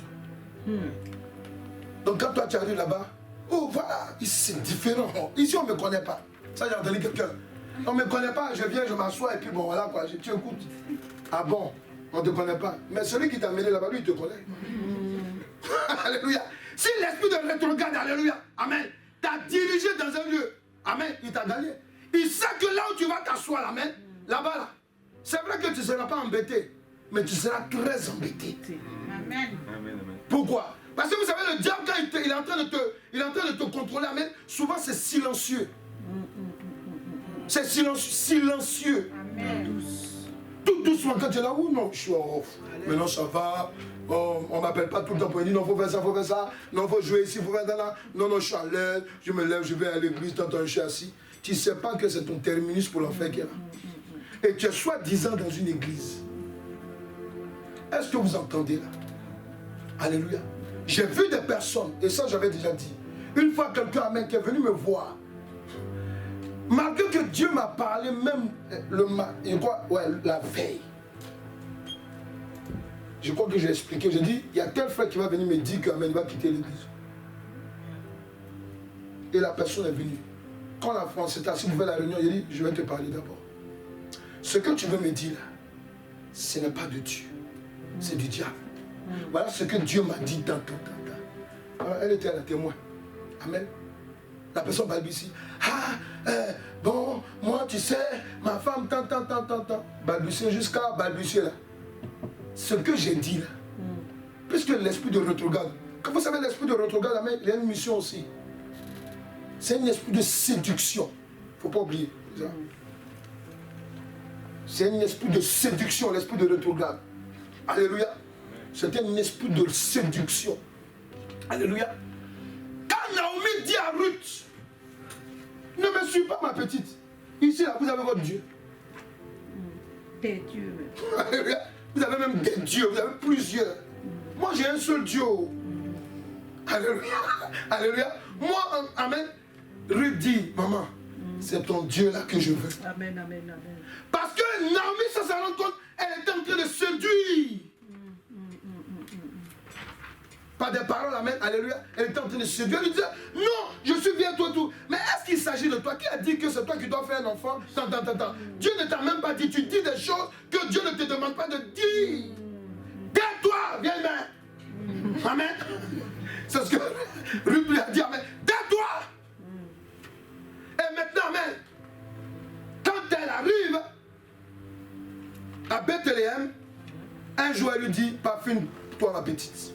Donc quand toi tu arrives là-bas, oh voilà, ici c'est différent. Ici on ne me connaît pas. Ça j'ai entendu quelqu'un. On ne me connaît pas, je viens, je m'assois et puis bon voilà quoi, tu écoutes. Ah bon, on ne te connaît pas. Mais celui qui t'a amené là-bas, lui il te connaît. Alléluia. Si l'esprit de rétrograde, alléluia, amen, t'a dirigé dans un lieu, amen, il t'a gagné. Il sait que là où tu vas t'asseoir, amen, là-bas, là, c'est vrai que tu ne seras pas embêté, mais tu seras très embêté. Amen. Pourquoi? Parce que vous savez, le diable, quand il est en train de te contrôler, amen, souvent c'est silencieux. C'est silencieux. Amen. Tout doucement, quand tu es là, oh non, je suis off. Maintenant ça va. On ne m'appelle pas tout le temps pour dire non, il faut faire ça, non, il faut jouer ici, il faut faire ça là. Non, je suis à l'aise, je me lève, je vais à l'église, tant je suis assis. Tu ne sais pas que c'est ton terminus pour l'enfer qui est là. Et tu es soi-disant dans une église. Est-ce que vous entendez là? Alléluia. J'ai vu des personnes, et ça j'avais déjà dit, une fois quelqu'un, amen, qui est venu me voir, malgré que Dieu m'a parlé même la veille. Je crois que j'ai expliqué, j'ai dit, il y a tel frère qui va venir me dire qu'il va quitter l'église. Et la personne est venue. Quand la France s'est assise pour faire la réunion, il a dit, je vais te parler d'abord. Ce que tu veux me dire là, ce n'est pas de Dieu, c'est du diable. Voilà ce que Dieu m'a dit tant. Alors, elle était à la témoin. Amen. La personne balbutie. Bon, moi tu sais, ma femme tant. Balbutier jusqu'à balbutier là. Ce que j'ai dit là, puisque l'esprit de rétrograde, quand vous savez l'esprit de rétrograde, amen, il y a une mission aussi. C'est un esprit de séduction. Il ne faut pas oublier. C'est un esprit de séduction, l'esprit de rétrograde. Alléluia. C'est un esprit de séduction. Alléluia. Quand Naomi dit à Ruth, ne me suis pas ma petite. Ici, là, vous avez votre Dieu. Des dieux. Alléluia. Vous avez même des dieux, vous avez plusieurs. Moi, j'ai un seul Dieu. Alléluia. Alléluia. Moi, amen. Ruth dit, maman, c'est ton Dieu là que je veux. Amen. Parce que Naomi, ça se rend compte, elle est en train de séduire. Par des paroles, amen, alléluia. Elle était en train de séduire. Elle lui disait, non, je suis bien toi tout. Mais est-ce qu'il s'agit de toi? Qui a dit que c'est toi qui dois faire un enfant? Dieu ne t'a même pas dit. Tu dis des choses que Dieu ne te demande pas de dire. Tais-toi, vieille mère. Amen. C'est ce que Ruth lui a dit, amen. Tais-toi. Et maintenant, amen, quand elle arrive à Bethléem, un jour elle lui dit, parfume-toi ma petite.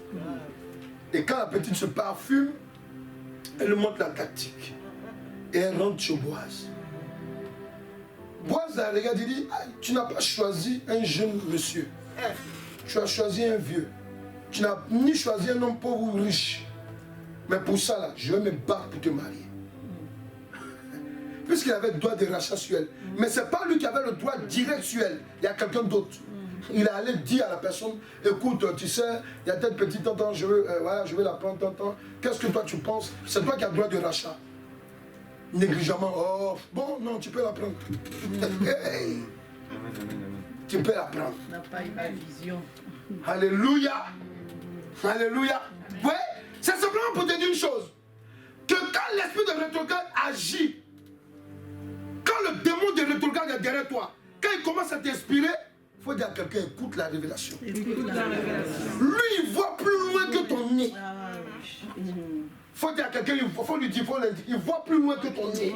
Et quand la petite se parfume, elle montre la tactique. Et elle rentre chez Boaz. Boaz la regarde et dit, tu n'as pas choisi un jeune monsieur. Tu as choisi un vieux. Tu n'as ni choisi un homme pauvre ou riche. Mais pour ça, là, je vais me battre pour te marier. Puisqu'il avait le droit de rachat sur elle. Mais ce n'est pas lui qui avait le droit direct sur elle. Il y a quelqu'un d'autre. Il allait dire à la personne, écoute, tu sais, il y a telle petite tante, je vais la prendre, tante. Qu'est-ce que toi tu penses? C'est toi qui as le droit de rachat. Négligemment, oh, bon, non, tu peux la prendre. Hey. Tu peux la prendre. On n'a pas eu la vision. Alléluia. Alléluia. Oui, c'est simplement pour te dire une chose. Que quand l'esprit de rétrograde agit, quand le démon de rétrograde est derrière toi. Quand il commence à t'inspirer, il faut dire à quelqu'un, écoute la révélation. Lui, il voit plus loin que ton nez. Il faut dire à quelqu'un, il faut lui dire, il voit plus loin que ton nez.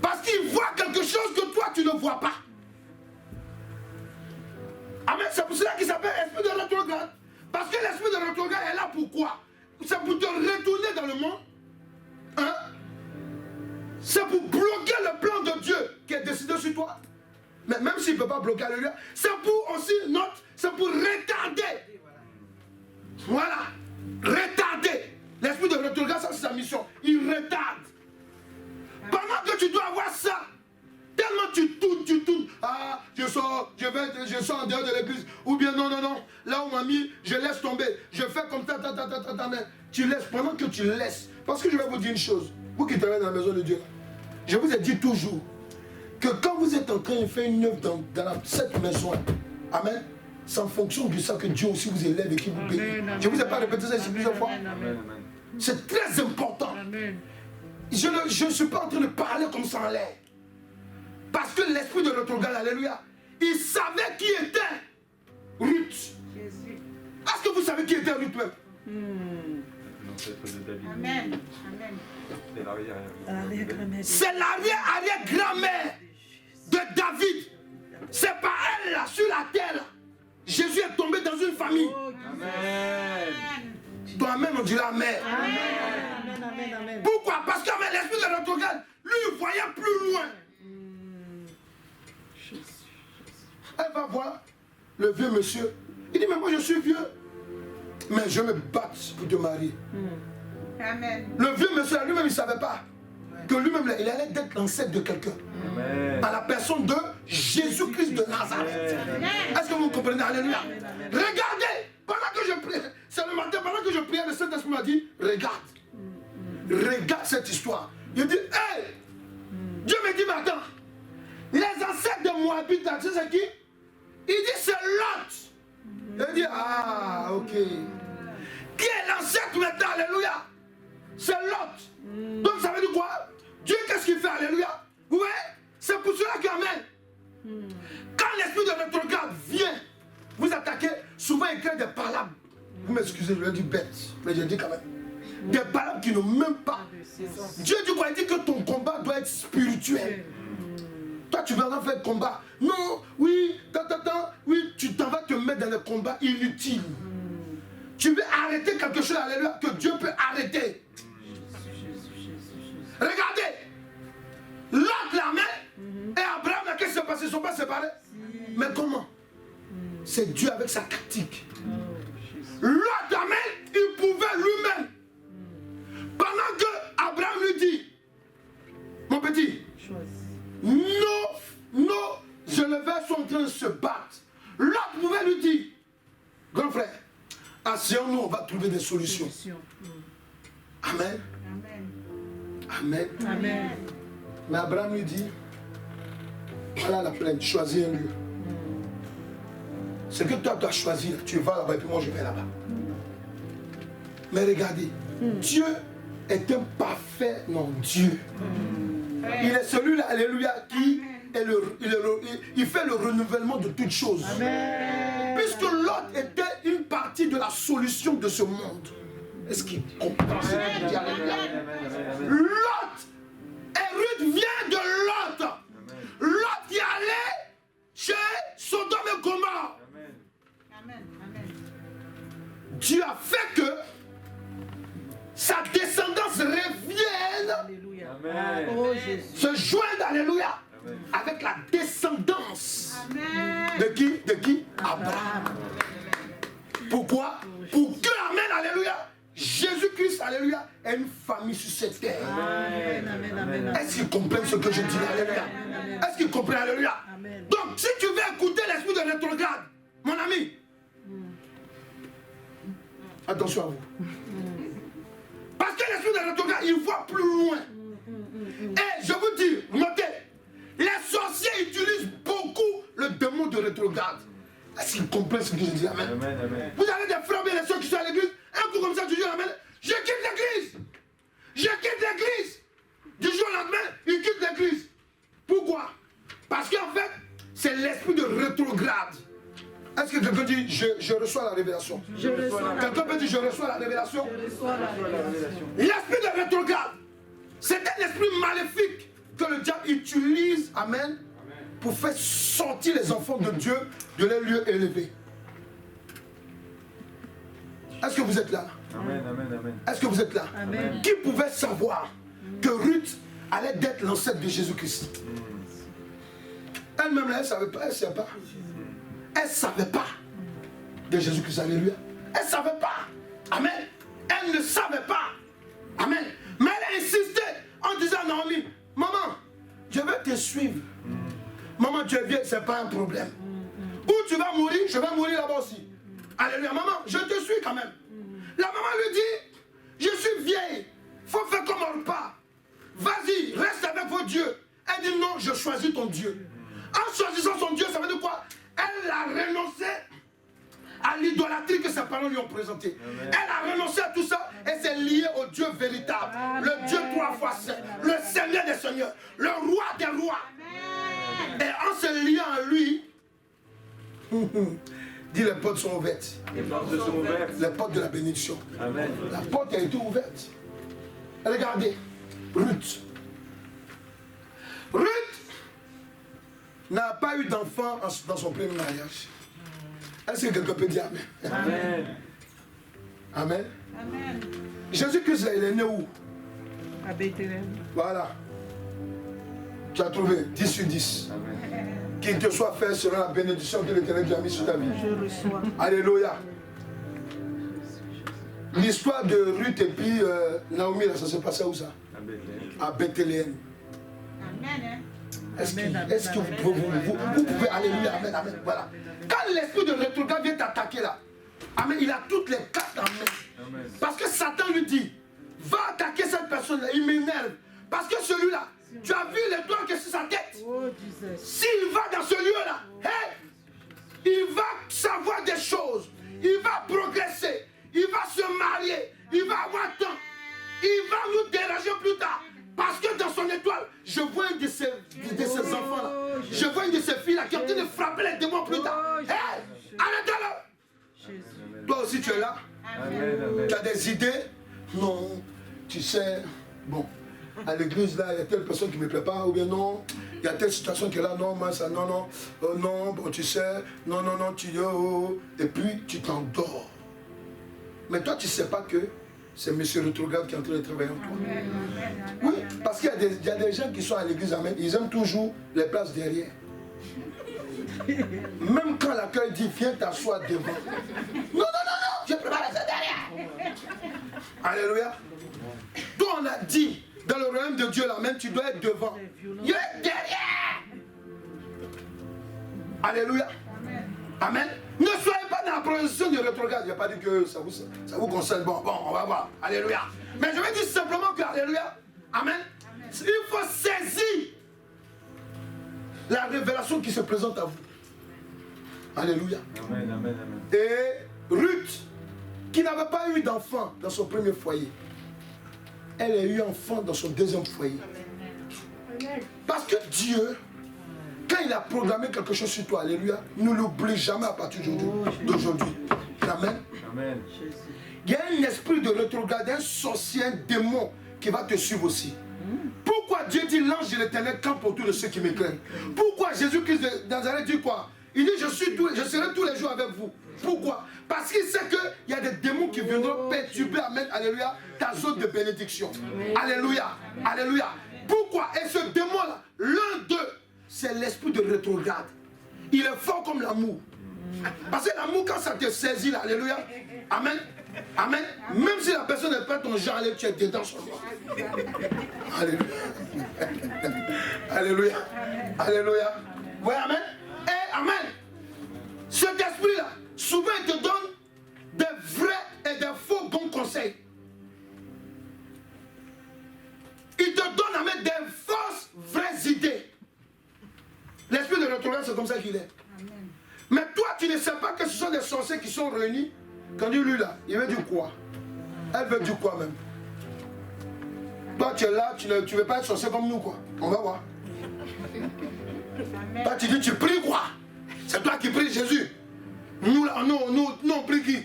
Parce qu'il voit quelque chose que toi, tu ne vois pas. Amen. C'est pour cela qu'il s'appelle esprit de rétrograde. Parce que l'esprit de rétrograde est là pour quoi? C'est pour te retourner dans le monde. Hein? C'est pour bloquer le plan de Dieu qui est décidé sur toi. Mais même s'il ne peut pas bloquer, alléluia, c'est pour aussi, c'est pour retarder. Voilà. Retarder. L'esprit de rétrograde, ça c'est sa mission. Il retarde. Pendant que tu dois avoir ça, tellement tu tournes. Ah, je sors en dehors de l'église. Ou bien non. Là où on m'a mis, je laisse tomber. Je fais comme ça. Mais tu laisses. Pendant que tu laisses. Parce que je vais vous dire une chose. Vous qui travaillez dans la maison de Dieu. Je vous ai dit toujours que quand vous êtes en train de faire une œuvre dans cette maison, amen, c'est en fonction de ça que Dieu aussi vous élève et qui vous bénit. Je ne vous ai pas répété ça ici plusieurs fois. C'est très important. Je ne suis pas en train de parler comme ça en l'air. Parce que l'esprit de rétrograde, alléluia, il savait qui était Ruth. Est-ce que vous savez qui était Ruth même? Amen. C'est l'arrière-grand-mère de David. C'est pas elle là, sur la terre là. Jésus est tombé dans une famille. Amen. Toi-même on dirait Amen. Amen. Pourquoi? Parce que l'esprit de rétrograde, lui il voyait plus loin. Elle va voir le vieux monsieur. Il dit, mais moi je suis vieux. Mais je me batte pour te marier. Amen. Le vieux monsieur lui-même, il ne savait pas que lui-même, il allait être l'ancêtre de quelqu'un. À la personne de Jésus-Christ de Nazareth. Est-ce que vous comprenez? Alléluia. Regardez, pendant que je priais, c'est le matin, pendant que je priais, le Saint-Esprit m'a dit, regarde. Regarde cette histoire. Il dit, hey, Dieu me dit, mais attends, les ancêtres de Moabit, tu sais c'est qui? Il dit, c'est Lot. Il dit, ah, ok. Qui est l'ancêtre maintenant, alléluia? C'est Lot. Donc ça veut dire quoi? Dieu, qu'est-ce qu'il fait, alléluia? Vous voyez? C'est pour cela qu'Amen. Quand l'esprit de rétrograde vient vous attaquer, souvent il crée des palabres. Vous m'excusez, je vais dire bête, mais je dis quand même. Des palabres qui n'ont même pas. Dieu dit quoi? Il dit que ton combat doit être spirituel. Toi, tu vas en faire combat. Non, oui, oui, tu t'en vas te mettre dans le combat inutile. Tu veux arrêter quelque chose, alléluia, que Dieu peut arrêter. Regardez, Lot la main et Abraham, qu'est-ce qui s'est passé? Ils ne sont pas séparés. Mais comment? C'est Dieu avec sa tactique. Lot la main, il pouvait lui-même. Pendant que Abraham lui dit, mon petit, nos éleveurs sont en train de se battre. L'autre pouvait lui dire, grand frère, asseyons-nous, on va trouver des solutions. Amen. Amen. Amen. Mais Abraham lui dit, voilà la plaine, choisis un lieu. Ce que toi tu as choisi, tu vas là-bas et puis moi je vais là-bas. Mais regardez, Dieu est un parfait non-Dieu. Il est celui-là, alléluia, qui est il fait le renouvellement de toutes choses. Amen. Puisque Lot était une partie de la solution de ce monde. Est-ce qu'il comprend ce qu'il dit? Alléluia. Lot et Ruth vient de Lot. Lot qui allait chez Sodome et Gomorrhe. Dieu a fait que sa descendance revienne. Alléluia. Oh, Se joindre, alléluia, avec la descendance de qui? De qui? Abraham. Pourquoi? Pour que, amen, alléluia, Jésus-Christ, alléluia, ait une famille sur cette terre. Amen. Est-ce qu'ils comprennent ce que je dis? Alléluia. Est-ce qu'ils comprennent? Alléluia. Amen. Donc, si tu veux écouter l'esprit de rétrograde, mon ami, attention à vous. Parce que l'esprit de rétrograde, il voit plus loin. Et je vous dis, notez, les sorciers utilisent beaucoup le démon de rétrograde. Est-ce qu'ils comprennent ce que je dis? Amen. Vous avez des frères et des soeurs qui sont à l'église, un coup comme ça, tu dis amen. Je quitte l'église. Je quitte l'église. Du jour au lendemain, ils quittent l'église. Pourquoi? Parce qu'en fait, c'est l'esprit de rétrograde. Est-ce que quelqu'un dit je reçois la révélation? Quelqu'un peut dire je reçois la révélation? L'esprit de rétrograde, c'est un esprit maléfique que le diable utilise, amen, pour faire sortir les enfants de Dieu de leur lieu élevé. Est-ce que vous êtes là? Amen, amen, amen. Est-ce que vous êtes là? Amen. Qui pouvait savoir que Ruth allait être l'ancêtre de Jésus-Christ? Elle-même, elle ne savait pas, elle ne savait pas. Elle ne savait pas de Jésus-Christ, alléluia. Elle ne savait pas. Amen. Elle ne savait pas. Amen. Mais elle a insisté en disant à Naomi, maman, je vais te suivre. Maman, tu es vieille, ce n'est pas un problème. Où tu vas mourir, je vais mourir là-bas aussi. Alléluia, maman, je te suis quand même. La maman lui dit, je suis vieille, il faut faire comme un repas. Vas-y, reste avec vos dieux. Elle dit non, je choisis ton Dieu. En choisissant son Dieu, ça veut dire quoi? Elle a renoncé à l'idolâtrie que ses parents lui ont présentée. Elle a renoncé à tout ça et s'est liée au Dieu véritable. Le Dieu trois fois saint, le Seigneur des Seigneurs, le Roi des Rois. Et en se liant à lui, dit les portes sont ouvertes. Les portes sont ouvertes. Les portes de la bénédiction. Amen. La porte a été ouverte. Regardez, Ruth. Ruth n'a pas eu d'enfant dans son premier mariage. Est-ce que quelqu'un peut dire Amen? Amen. Amen. Amen. Jésus-Christ, il est né où? À Bethléem. Voilà. Tu as trouvé 10 sur 10. Amen. Qu'il te soit fait selon la bénédiction que l'Éternel a mis sur ta vie. Je reçois. Alléluia. L'histoire de Ruth et puis Naomi, là, ça s'est passé où ça? À Bethléem. Amen. Est-ce que vous pouvez, alléluia, amen, amen, voilà. Quand l'esprit de rétrograde vient t'attaquer là, amen, il a toutes les cartes en main. Amen. Parce que Satan lui dit, va attaquer cette personne-là, il m'énerve. Parce que celui-là, tu as vu l'étoile qui est sur sa tête. Oh, Jesus. S'il va dans ce lieu-là, hey, il va savoir des choses, il va progresser, il va se marier, il va avoir temps, il va nous déranger plus tard. Parce que dans son étoile, je vois une de ses enfants-là, je vois une de ses filles-là qui est en train de frapper les démons plus tard. Hey, arrête-le. Toi aussi tu es là. Amen. Amen. Tu as des idées? Non, tu sais, bon, à l'église là, il y a telle personne qui ne me plaît pas, ou bien non, il y a telle situation qui est là, non, moi ça, non, non, non, bon, tu sais, non, non, non, tu et puis tu t'endors. Mais toi, tu ne sais pas que c'est M. Retrograde qui est en train de travailler en toi. Oui, parce qu'il y a des gens qui sont à l'église, amen, ils aiment toujours les places derrière. Même quand l'accueil dit, viens t'asseoir devant. Non, non, non, non, je prépare ça derrière. Alléluia. Donc on a dit, dans le royaume de Dieu, là même, tu dois être devant. Il est derrière. Alléluia. Amen. Ne soyez pas dans la position de rétrograde. Il n'y a pas dit que ça vous concerne. Bon, on va voir. Alléluia. Mais je vais dire simplement que, alléluia. Amen. Il faut saisir la révélation qui se présente à vous. Alléluia. Amen. Amen. Amen. Et Ruth, qui n'avait pas eu d'enfant dans son premier foyer, elle a eu enfant dans son deuxième foyer. Parce que Dieu, quand il a programmé quelque chose sur toi, alléluia, ne l'oublie jamais à partir d'aujourd'hui. Amen. Amen. Il y a un esprit de rétrograde, un sorcier, un démon qui va te suivre aussi. Pourquoi Dieu dit l'ange de l'Éternel campe autour de ceux qui me craignent? Pourquoi Jésus-Christ de Nazareth dit quoi? Il dit je serai tous les jours avec vous. Pourquoi? Parce qu'il sait qu'il y a des démons qui viendront perturber, amen, alléluia, ta zone de bénédiction. Alléluia, alléluia. Pourquoi? Et ce démon-là, l'un d'eux, c'est l'esprit de rétrograde. Il est fort comme l'amour. Parce que l'amour, quand ça te saisit, là, alléluia, amen, amen, même si la personne n'est pas ton genre, tu es dedans sur moi. Alléluia. Alléluia. Alléluia. Oui, amen. Et amen. Cet esprit-là, souvent il te donne des vrais et des faux bons conseils. Il te donne à mettre des fausses, vraies idées. L'esprit de rétrograde, c'est comme ça qu'il est. Amen. Mais toi, tu ne sais pas que ce sont des sorciers qui sont réunis. Quand dit lui là, il veut dire quoi? Elle veut dire quoi même? Toi, tu es là, tu ne veux pas être sorcier comme nous, quoi. On va voir. Amen. Toi, tu dis, tu pries quoi? C'est toi qui pries Jésus. Nous, là, nous, on prie qui?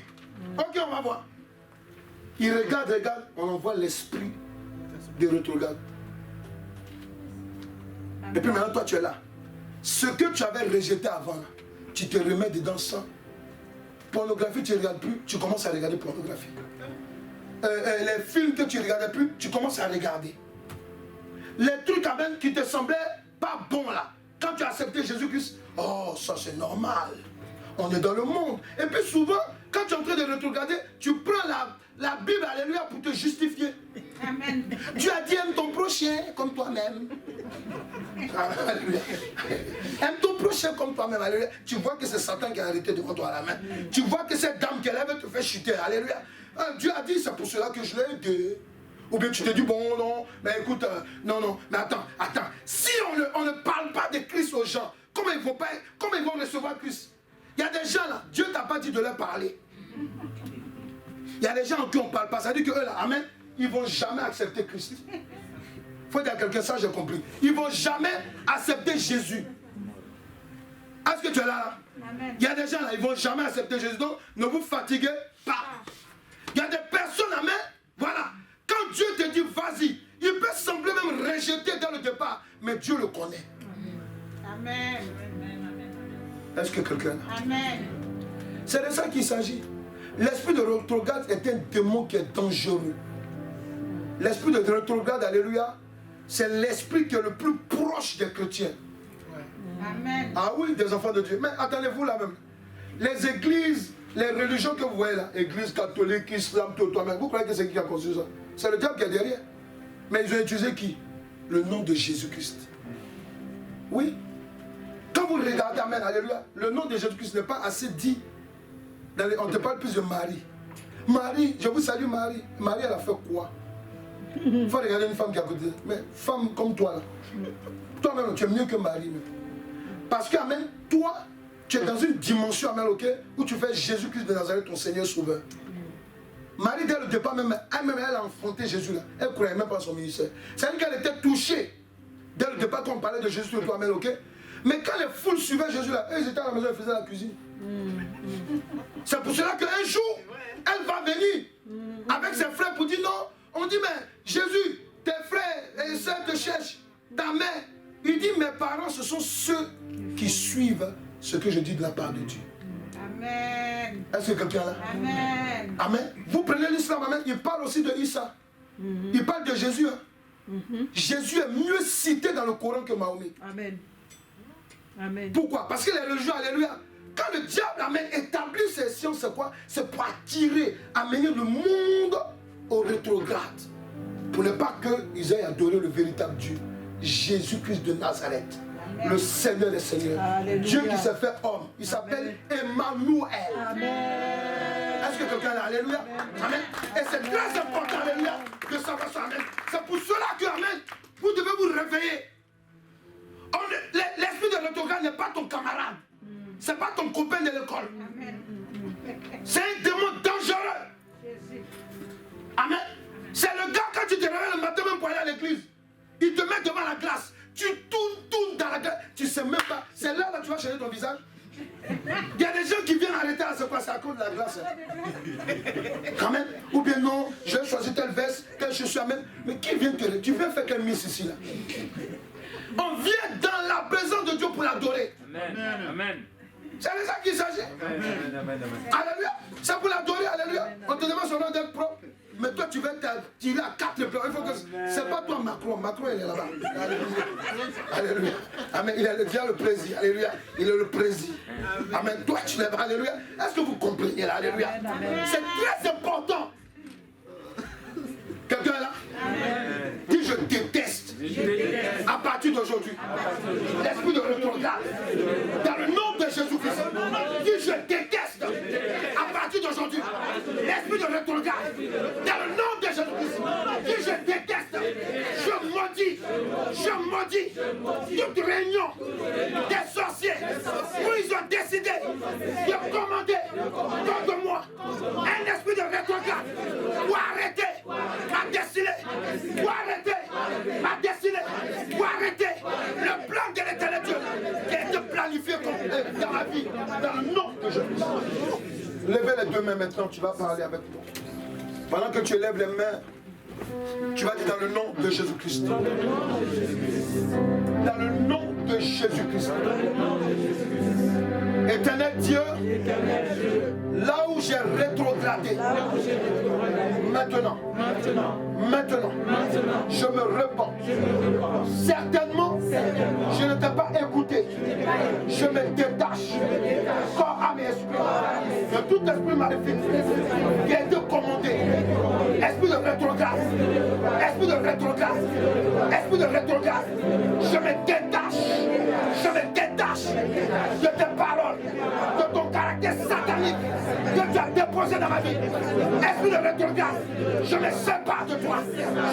Ok, on va voir. Il regarde, on envoie l'esprit de rétrograde. Et puis maintenant, toi, tu es là. Ce que tu avais rejeté avant, là, tu te remets dedans sans. Pornographie, tu ne regardes plus, tu commences à regarder pornographie. Les films que tu ne regardais plus, tu commences à regarder. Les trucs même qui te semblaient pas bons là. Quand tu as accepté Jésus-Christ, oh, ça c'est normal. On est dans le monde. Et puis souvent, quand tu es en train de regarder, tu prends la Bible, alléluia, pour te justifier. Amen. Dieu a dit, aime ton prochain comme toi-même. Alléluia. Aime ton prochain comme toi-même. Alléluia. Tu vois que c'est Satan qui a arrêté devant toi à la main. Tu vois que cette dame qui lève te fait chuter. Alléluia. Dieu a dit, c'est pour cela que je l'ai aidé. Ou bien tu te dis, bon, non, mais écoute, non, mais attends. Si on ne parle pas de Christ aux gens, comment ils vont recevoir Christ? Il y a des gens là, Dieu ne t'a pas dit de leur parler. Il y a des gens en qui on ne parle pas. Ça veut dire qu'eux là, amen, ils ne vont jamais accepter Christ. Il faut dire à quelqu'un ça, j'ai compris. Ils ne vont jamais accepter Jésus. Est-ce que tu es là? Amen. Il y a des gens là, ils ne vont jamais accepter Jésus. Donc, ne vous fatiguez pas. Il y a des personnes, amen, voilà. Quand Dieu te dit vas-y, il peut sembler même rejeter dès le départ, mais Dieu le connaît. Amen. Est-ce que quelqu'un là? Amen. C'est de ça qu'il s'agit. L'esprit de rétrograde est un démon qui est dangereux. L'esprit de rétrograde, alléluia, c'est l'esprit qui est le plus proche des chrétiens. Amen. Ah oui, des enfants de Dieu. Mais attendez-vous là même. Les églises, les religions que vous voyez là, église catholique, islam, tout toi-même, vous croyez que c'est qui a construit ça? C'est le diable qui est derrière. Mais ils ont utilisé qui? Le nom de Jésus-Christ. Oui. Quand vous regardez, amen, alléluia, le nom de Jésus-Christ n'est pas assez dit. On te parle plus de Marie. Marie, je vous salue Marie. Marie, elle a fait quoi? Il faut regarder une femme qui a côté. Mais femme comme toi là, toi-même, tu es mieux que Marie. Même. Parce que, amen, toi, tu es dans une dimension, amen, ok, où tu fais Jésus-Christ de Nazareth, ton Seigneur Sauveur. Marie, dès le départ, même elle a affronté Jésus là. Elle ne croyait même pas à son ministère. C'est-à-dire qu'elle était touchée. Dès le départ, quand on parlait de Jésus de toi-même, ok. Mais quand les foules suivaient Jésus là, eux, ils étaient à la maison, ils faisaient la cuisine. C'est pour cela qu'un jour, elle va venir avec ses frères pour dire non. On dit, mais Jésus, tes frères et sœurs te cherchent, ta mère. Il dit, mes parents, ce sont ceux qui suivent ce que je dis de la part de Dieu. Amen. Est-ce que quelqu'un là? Amen. Amen. Vous prenez l'islam, amen. Il parle aussi de Issa. Il parle de Jésus. Hein. Jésus est mieux cité dans le Coran que Mahomet. Amen. Amen. Pourquoi? Parce que les religions, alléluia, quand le diable amène, établit ses sciences, c'est quoi? C'est pour attirer, amener le monde au rétrograde. Pour ne pas qu'ils aient adoré le véritable Dieu, Jésus-Christ de Nazareth. Amen. Le Seigneur des Seigneurs. Alléluia. Dieu qui s'est fait homme. Il s'appelle Emmanuel. Est-ce que quelqu'un a alléluia? Amen. Et c'est très important, alléluia, de savoir ça. Amen. C'est pour cela que, amen, vous devez vous réveiller. L'esprit de rétrograde n'est pas ton camarade. C'est pas ton copain de l'école. C'est un démon dangereux. Amen. C'est le gars, quand tu te réveilles le matin même pour aller à l'église, il te met devant la glace. Tu tournes dans la glace. Tu sais même pas. C'est là que tu vas changer ton visage. Il y a des gens qui viennent arrêter à se passer à cause de la glace. Quand même. Ou bien non, je vais choisir telle veste, telle chaussure. Amen. Mais qui vient te... Tu viens faire quelle mise ici là? On vient dans la présence de Dieu pour l'adorer. Amen. Amen. C'est de ça qu'il s'agit. Alléluia. C'est pour l'adorer, alléluia. On te demande son nom d'être propre. Mais toi, tu vas tirer à 4 plans. Il faut que... C'est pas toi, Macron. Macron, il est là-bas. Alléluia. Alléluia. Amen. Il est déjà le président. Alléluia. Il est le président. Amen. Toi, tu l'es là. Alléluia. Est-ce que vous comprenez là? Alléluia. C'est très important. Quelqu'un est là? Dis je déteste. À partir d'aujourd'hui. L'esprit de rétrograde. Dans le nom de Jésus-Christ. Dis je déteste. À partir d'aujourd'hui. L'esprit de rétrograde. Dans le nom de Jésus-Christ. Dis je déteste. Je maudis toute réunion des sorciers où ils ont décidé de commander contre moi un esprit de rétrograde pour arrêter ma destinée, pour arrêter ma destinée, pour arrêter le plan de l'éternel Dieu qui est vie. Dans le nom de Jésus. Levez les deux mains maintenant, tu vas parler avec moi. Pendant que tu lèves les mains, tu vas dire dans le nom de Jésus-Christ. Dans le nom de Jésus-Christ. Éternel Dieu, là où j'ai rétrogradé, maintenant, je me repens. Certainement, je ne t'ai pas écouté. Je me détache, corps, âme et esprit, de tout esprit maléfique qui a été commandé. Esprit de rétrograde, esprit de rétrograde, esprit de rétrograde, je me détache de tes paroles, de ton caractère satanique que tu as déposé dans ma vie. Esprit de rétrograde, je me sépare de toi,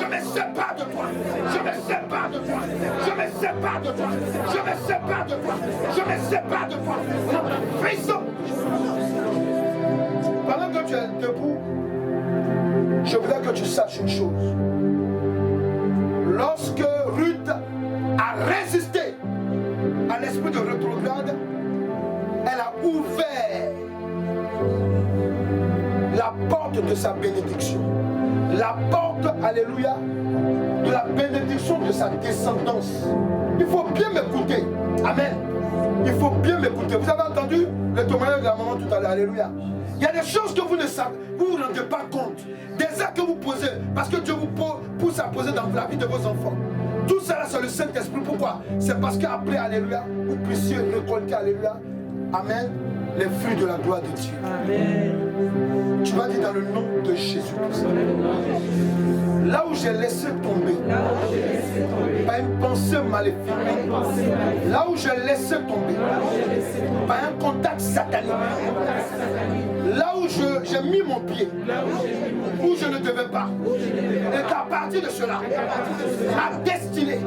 je me sépare de toi, je me sépare de toi, je me sépare de toi, je me sépare de toi, je me sépare de toi. Frisson. Pendant que tu es debout, je voudrais que tu saches une chose. Lorsque Ruth a résisté à l'esprit de rétrograde, elle a ouvert la porte de sa bénédiction. La porte, alléluia, de la bénédiction de sa descendance. Il faut bien m'écouter. Amen. Il faut bien m'écouter. Vous avez entendu le témoignage de la maman tout à l'heure. Alléluia. Il y a des choses que vous ne savez, vous ne vous rendez pas compte. Des actes que vous posez, parce que Dieu vous pousse à poser dans la vie de vos enfants. Tout ça, c'est le Saint-Esprit. Pourquoi? C'est parce qu'après, alléluia, vous puissiez récolter, alléluia, amen, les fruits de la gloire de Dieu. Amen. Tu vas dire dans le nom de Jésus-Christ. Là où j'ai laissé tomber, par une pensée maléfique, là où j'ai laissé tomber, par un contact satanique, là où j'ai mis mon pied, où je ne devais pas, et qu'à partir de cela, ma destinée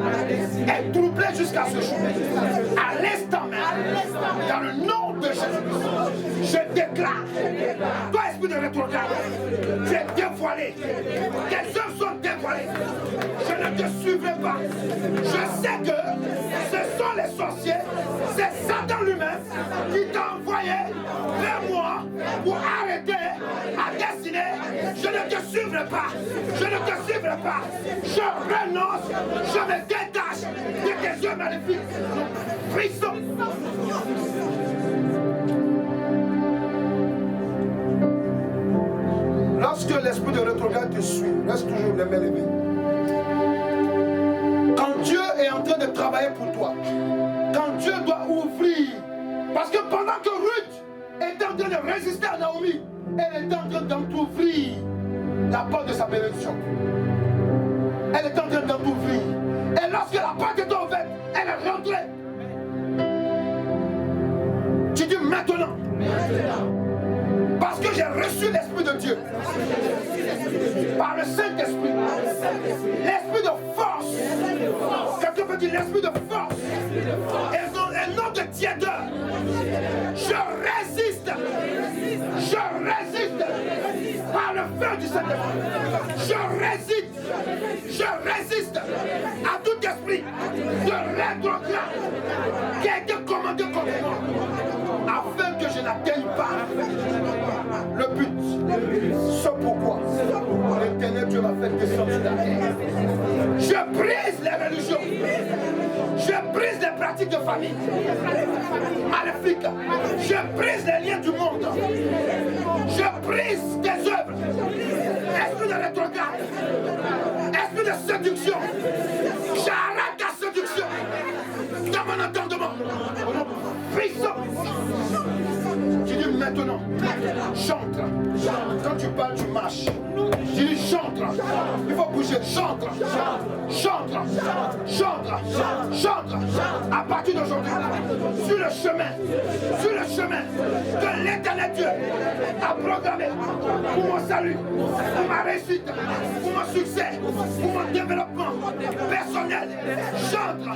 est troublée jusqu'à ce jour. À l'instant même, dans le nom de Jésus-Christ, je déclare, toi esprit de rétrograde, tu es dévoilé, tes œuvres sont dévoilées, je ne te suivrai pas. Je sais que ce sont les sorciers, c'est Satan lui-même qui t'a envoyé vers moi pour arrêter ma destinée. Je ne te suivrai pas, je ne te suivrai pas, je renonce, je me détache de tes œuvres maléfiques. Frisson. Lorsque l'esprit de rétrograde te suit, reste toujours les mains levées. Quand Dieu est en train de travailler pour toi, quand Dieu doit ouvrir, parce que pendant que Ruth était en train de résister à Naomi, elle était en train d'entrouvrir la porte de sa bénédiction. Elle était en train d'entrouvrir. Et lorsque la porte était ouverte, elle est rentrée. Tu dis maintenant. Parce que j'ai reçu l'Esprit de Dieu. Par le Saint-Esprit. L'Esprit de force. Quelqu'un peut dire l'Esprit de force. Et non de tièdeur. Je résiste. Je résiste. Par le feu du Saint-Esprit. Je résiste à tout esprit de rétrograde qui a été commandé contre moi. Afin que je n'atteigne pas le but. Ce pourquoi l'Éternel Dieu m'a fait descendre sur la terre. Je brise les religions. Je brise les pratiques de famille maléfiques. Je brise les liens du monde. Je brise tes œuvres. Esprit de rétrograde. Esprit de séduction. J'arrête ta séduction. Dans mon entendement. Frisson. Tu dis maintenant, j'entre. Quand tu parles, tu marches. Tu dis j'entre. Il faut bouger. J'entre. À partir d'aujourd'hui, sur le chemin que l'Éternel Dieu a programmé pour mon salut, pour ma réussite, pour mon succès, pour mon développement personnel. J'entre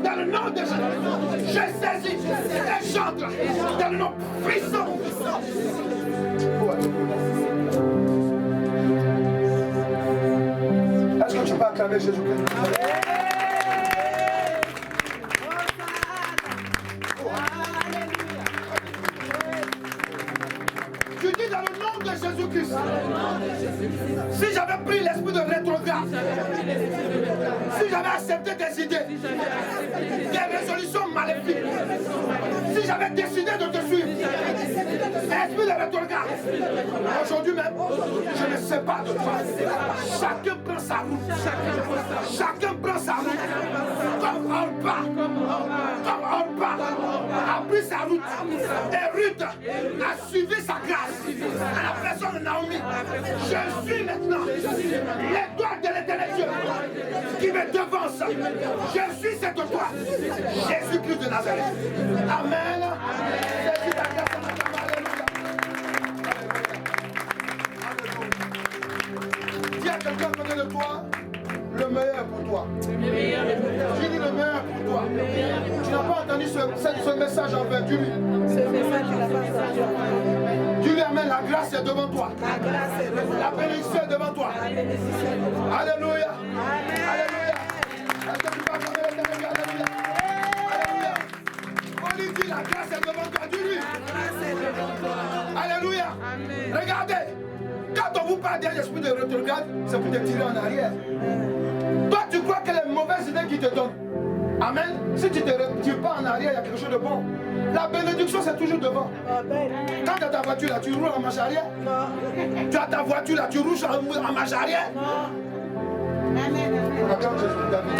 dans le nom de Jésus. Je saisis et j'entre dans le nom puissant. Est-ce que tu peux acclamer Jésus-Christ? Jésus-Christ. Si j'avais pris l'esprit de rétrograde, si j'avais accepté des idées, des résolutions maléfiques, si j'avais décidé de te suivre, esprit de rétrograde, aujourd'hui même, je ne sais pas de toi. Chacun prend sa route. Chacun prend sa route. Comme Orpa a pris sa route. Et Ruth a suivi sa grâce à la personne de Naomi. Je suis maintenant l'étoile de l'éternel Dieu qui me devance. Je suis cette toi, Jésus-Christ de Nazareth. Amen. Saisis ta grâce à ma femme. Alléluia. Dis à quelqu'un à côté de toi, le meilleur pour toi. Dis le meilleur pour toi. Tu n'as pas entendu ce message en vain. Dis-lui. Dis-lui, amen. La grâce est devant toi. La bénédiction est devant toi. Alléluia. Alléluia. Est-ce que tu peux acclamer l'éternel? Alléluia. Alléluia. On lui dit, la grâce est devant toi. Dis-lui. Alléluia. Regardez. Quand on vous parle d'un esprit de rétrograde, c'est pour te tirer en arrière. Toi, tu crois que les mauvaises idées qui te donnent. Amen. Si tu ne te tires pas en arrière, il y a quelque chose de bon. La bénédiction, c'est toujours devant. Quand tu as ta voiture là, tu roules en marche arrière. Non. Tu as ta voiture là, tu roules en marche arrière. Non. Amen. Acclame Jésus, David.